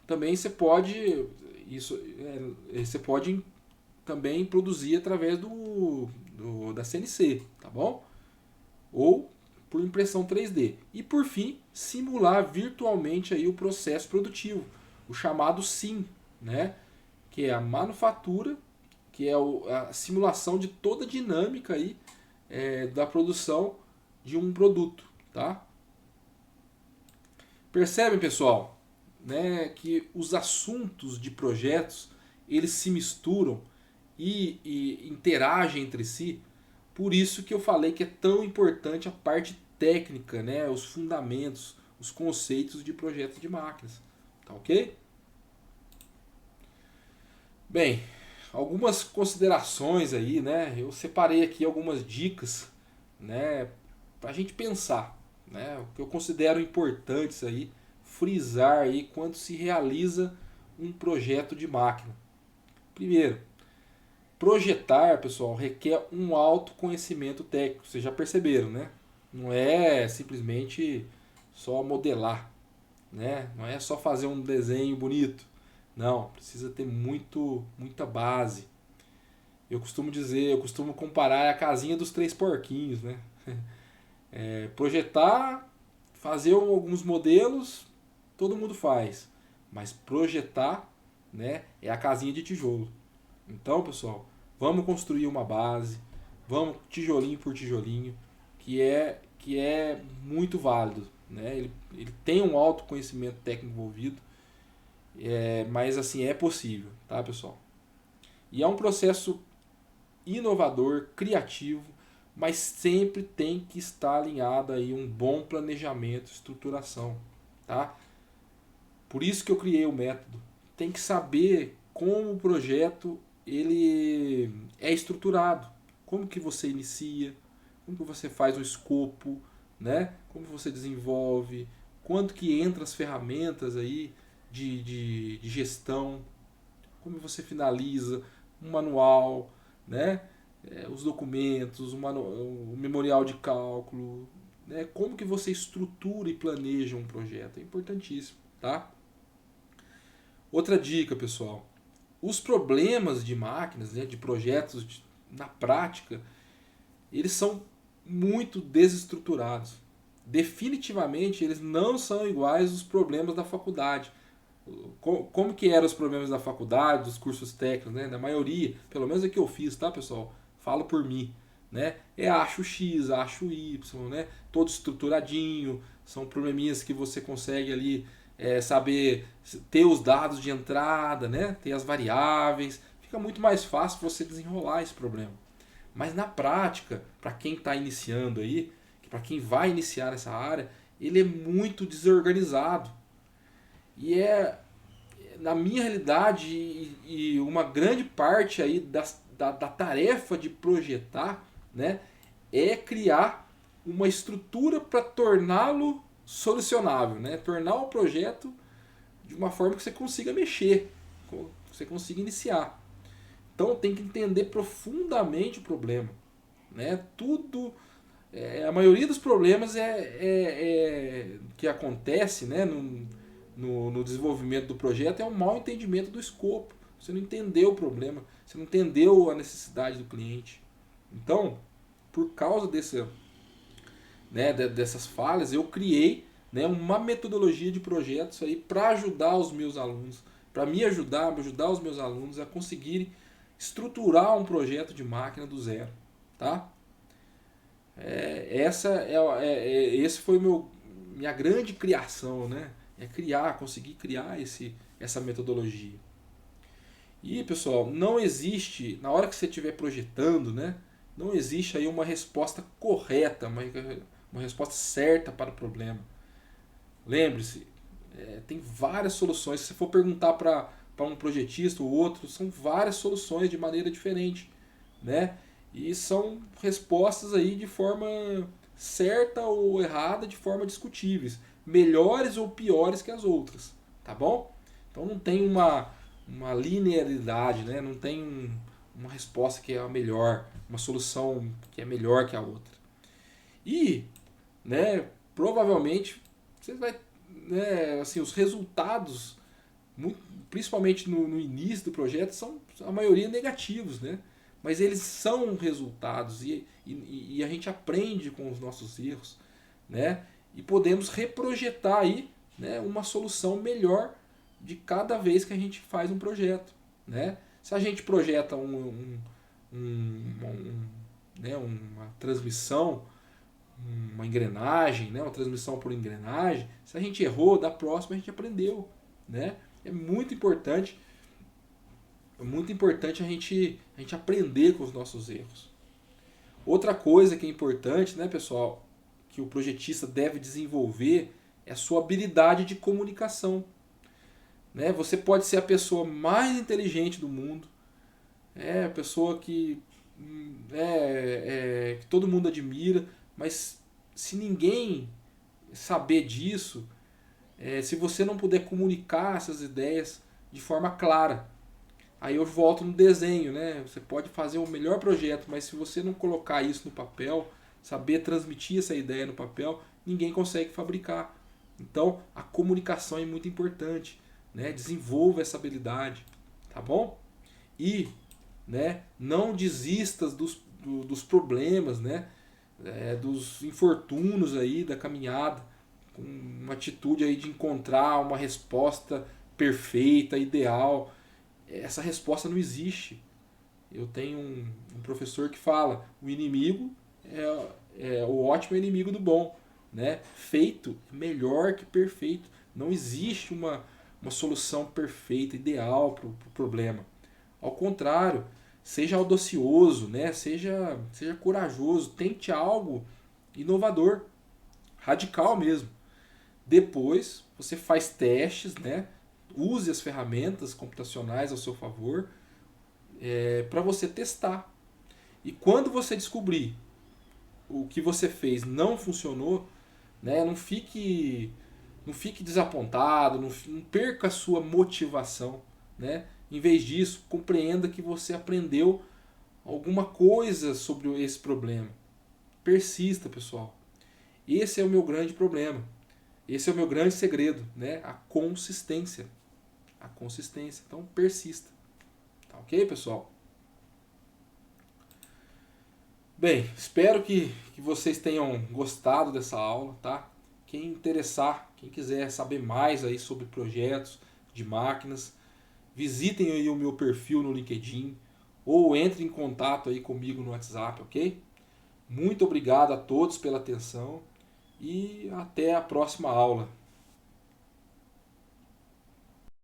também você pode também produzir através da CNC, tá bom? Ou por impressão 3D. E por fim, simular virtualmente aí o processo produtivo, o chamado SIM, né? Que é a manufatura, que é a simulação de toda a dinâmica aí, da produção de um produto. Tá? Percebem, pessoal, né, que os assuntos de projetos eles se misturam e interagem entre si. Por isso que eu falei que é tão importante a parte técnica, né, os fundamentos, os conceitos de projetos de máquinas. Tá ok? Bem, algumas considerações aí, né? Eu separei aqui algumas dicas, né, para a gente pensar, né? O que eu considero importantes aí, frisar aí quando se realiza um projeto de máquina. Primeiro, projetar, pessoal, requer um autoconhecimento técnico. Vocês já perceberam, né? Não é simplesmente só modelar, né? Não é só fazer um desenho bonito. Não, precisa ter muita base. Eu costumo comparar a casinha dos três porquinhos, né? Projetar, fazer alguns modelos, todo mundo faz. Mas projetar, né, é a casinha de tijolo. Então, pessoal, vamos construir uma base, vamos tijolinho por tijolinho, que é muito válido, né? Ele tem um autoconhecimento técnico envolvido, mas assim é possível, tá, pessoal? E é um processo inovador, criativo, mas sempre tem que estar alinhado aí um bom planejamento, estruturação, tá? Por isso que eu criei o método. Tem que saber como o projeto ele é estruturado, como que você inicia, como que você faz o escopo, né? Como você desenvolve, quanto que entra as ferramentas aí de gestão, como você finaliza um manual, né? Os documentos, o memorial de cálculo, né? Como que você estrutura e planeja um projeto, é importantíssimo, tá? Outra dica, pessoal, os problemas de máquinas, né, de projetos na prática, eles são muito desestruturados. Definitivamente eles não são iguais aos problemas da faculdade. Como que eram os problemas da faculdade, dos cursos técnicos, né? Na maioria, pelo menos é que eu fiz, tá, pessoal? Falo por mim, né? É acho X, acho Y, né? Todo estruturadinho, são probleminhas que você consegue ali saber ter os dados de entrada, né? Ter as variáveis, fica muito mais fácil você desenrolar esse problema. Mas na prática, para quem está iniciando aí, para quem vai iniciar essa área, ele é muito desorganizado. E na minha realidade, e uma grande parte aí da tarefa de projetar, né, é criar uma estrutura para torná-lo solucionável, né? Tornar o projeto de uma forma que você consiga mexer, que você consiga iniciar. Então tem que entender profundamente o problema, né? Tudo, a maioria dos problemas que acontece, né, no desenvolvimento do projeto é um mau entendimento do escopo. Você não entendeu o problema, você não entendeu a necessidade do cliente. Então, por causa dessas falhas, eu criei, né, uma metodologia de projetos aí para ajudar os meus alunos, para me ajudar os meus alunos a conseguirem estruturar um projeto de máquina do zero, tá? Esse foi minha grande criação, né? É criar, conseguir criar essa metodologia. E, pessoal, não existe, na hora que você estiver projetando, né, não existe aí uma resposta correta, uma resposta certa para o problema. Lembre-se, tem várias soluções. Se você for perguntar para um projetista ou outro, são várias soluções de maneira diferente, né? E são respostas aí de forma certa ou errada, de forma discutíveis, melhores ou piores que as outras, tá bom? Então não tem uma linearidade, né? Não tem uma resposta que é a melhor, uma solução que é melhor que a outra. E, né, provavelmente você vai, né, assim, os resultados, principalmente no início do projeto, são a maioria negativos, né? Mas eles são resultados e a gente aprende com os nossos erros, né? E podemos reprojetar aí, né, uma solução melhor de cada vez que a gente faz um projeto, né? Se a gente projeta né, uma transmissão, uma engrenagem, né, uma transmissão por engrenagem, se a gente errou, da próxima a gente aprendeu, né? É muito importante a gente aprender com os nossos erros. Outra coisa que é importante, né, pessoal, que o projetista deve desenvolver é a sua habilidade de comunicação. Né? Você pode ser a pessoa mais inteligente do mundo, a pessoa que que todo mundo admira, mas se ninguém saber disso, se você não puder comunicar essas ideias de forma clara, aí eu volto no desenho, né? Você pode fazer o melhor projeto, mas se você não colocar isso no papel, saber transmitir essa ideia no papel, ninguém consegue fabricar. Então, a comunicação é muito importante, né? Desenvolva essa habilidade, tá bom? E, né, não desista dos problemas, né? Dos infortúnios aí da caminhada, com uma atitude aí de encontrar uma resposta perfeita, ideal. Essa resposta não existe. Eu tenho um professor que fala: o inimigo o ótimo é inimigo do bom, né? Feito é melhor que perfeito. Não existe uma solução perfeita, ideal para o problema. Ao contrário, seja audacioso, né? Seja corajoso, tente algo inovador, radical mesmo. Depois você faz testes, né? Use as ferramentas computacionais ao seu favor para você testar. E quando você descobrir o que você fez não funcionou, né, não fique desapontado, não perca a sua motivação. Né? Em vez disso, compreenda que você aprendeu alguma coisa sobre esse problema. Persista, pessoal. Esse é o meu grande problema. Esse é o meu grande segredo, né? A consistência. A consistência. Então, persista. Tá ok, pessoal? Bem, espero que vocês tenham gostado dessa aula, tá? Quem interessar, quem quiser saber mais aí sobre projetos de máquinas, visitem aí o meu perfil no LinkedIn ou entrem em contato aí comigo no WhatsApp, ok? Muito obrigado a todos pela atenção e até a próxima aula.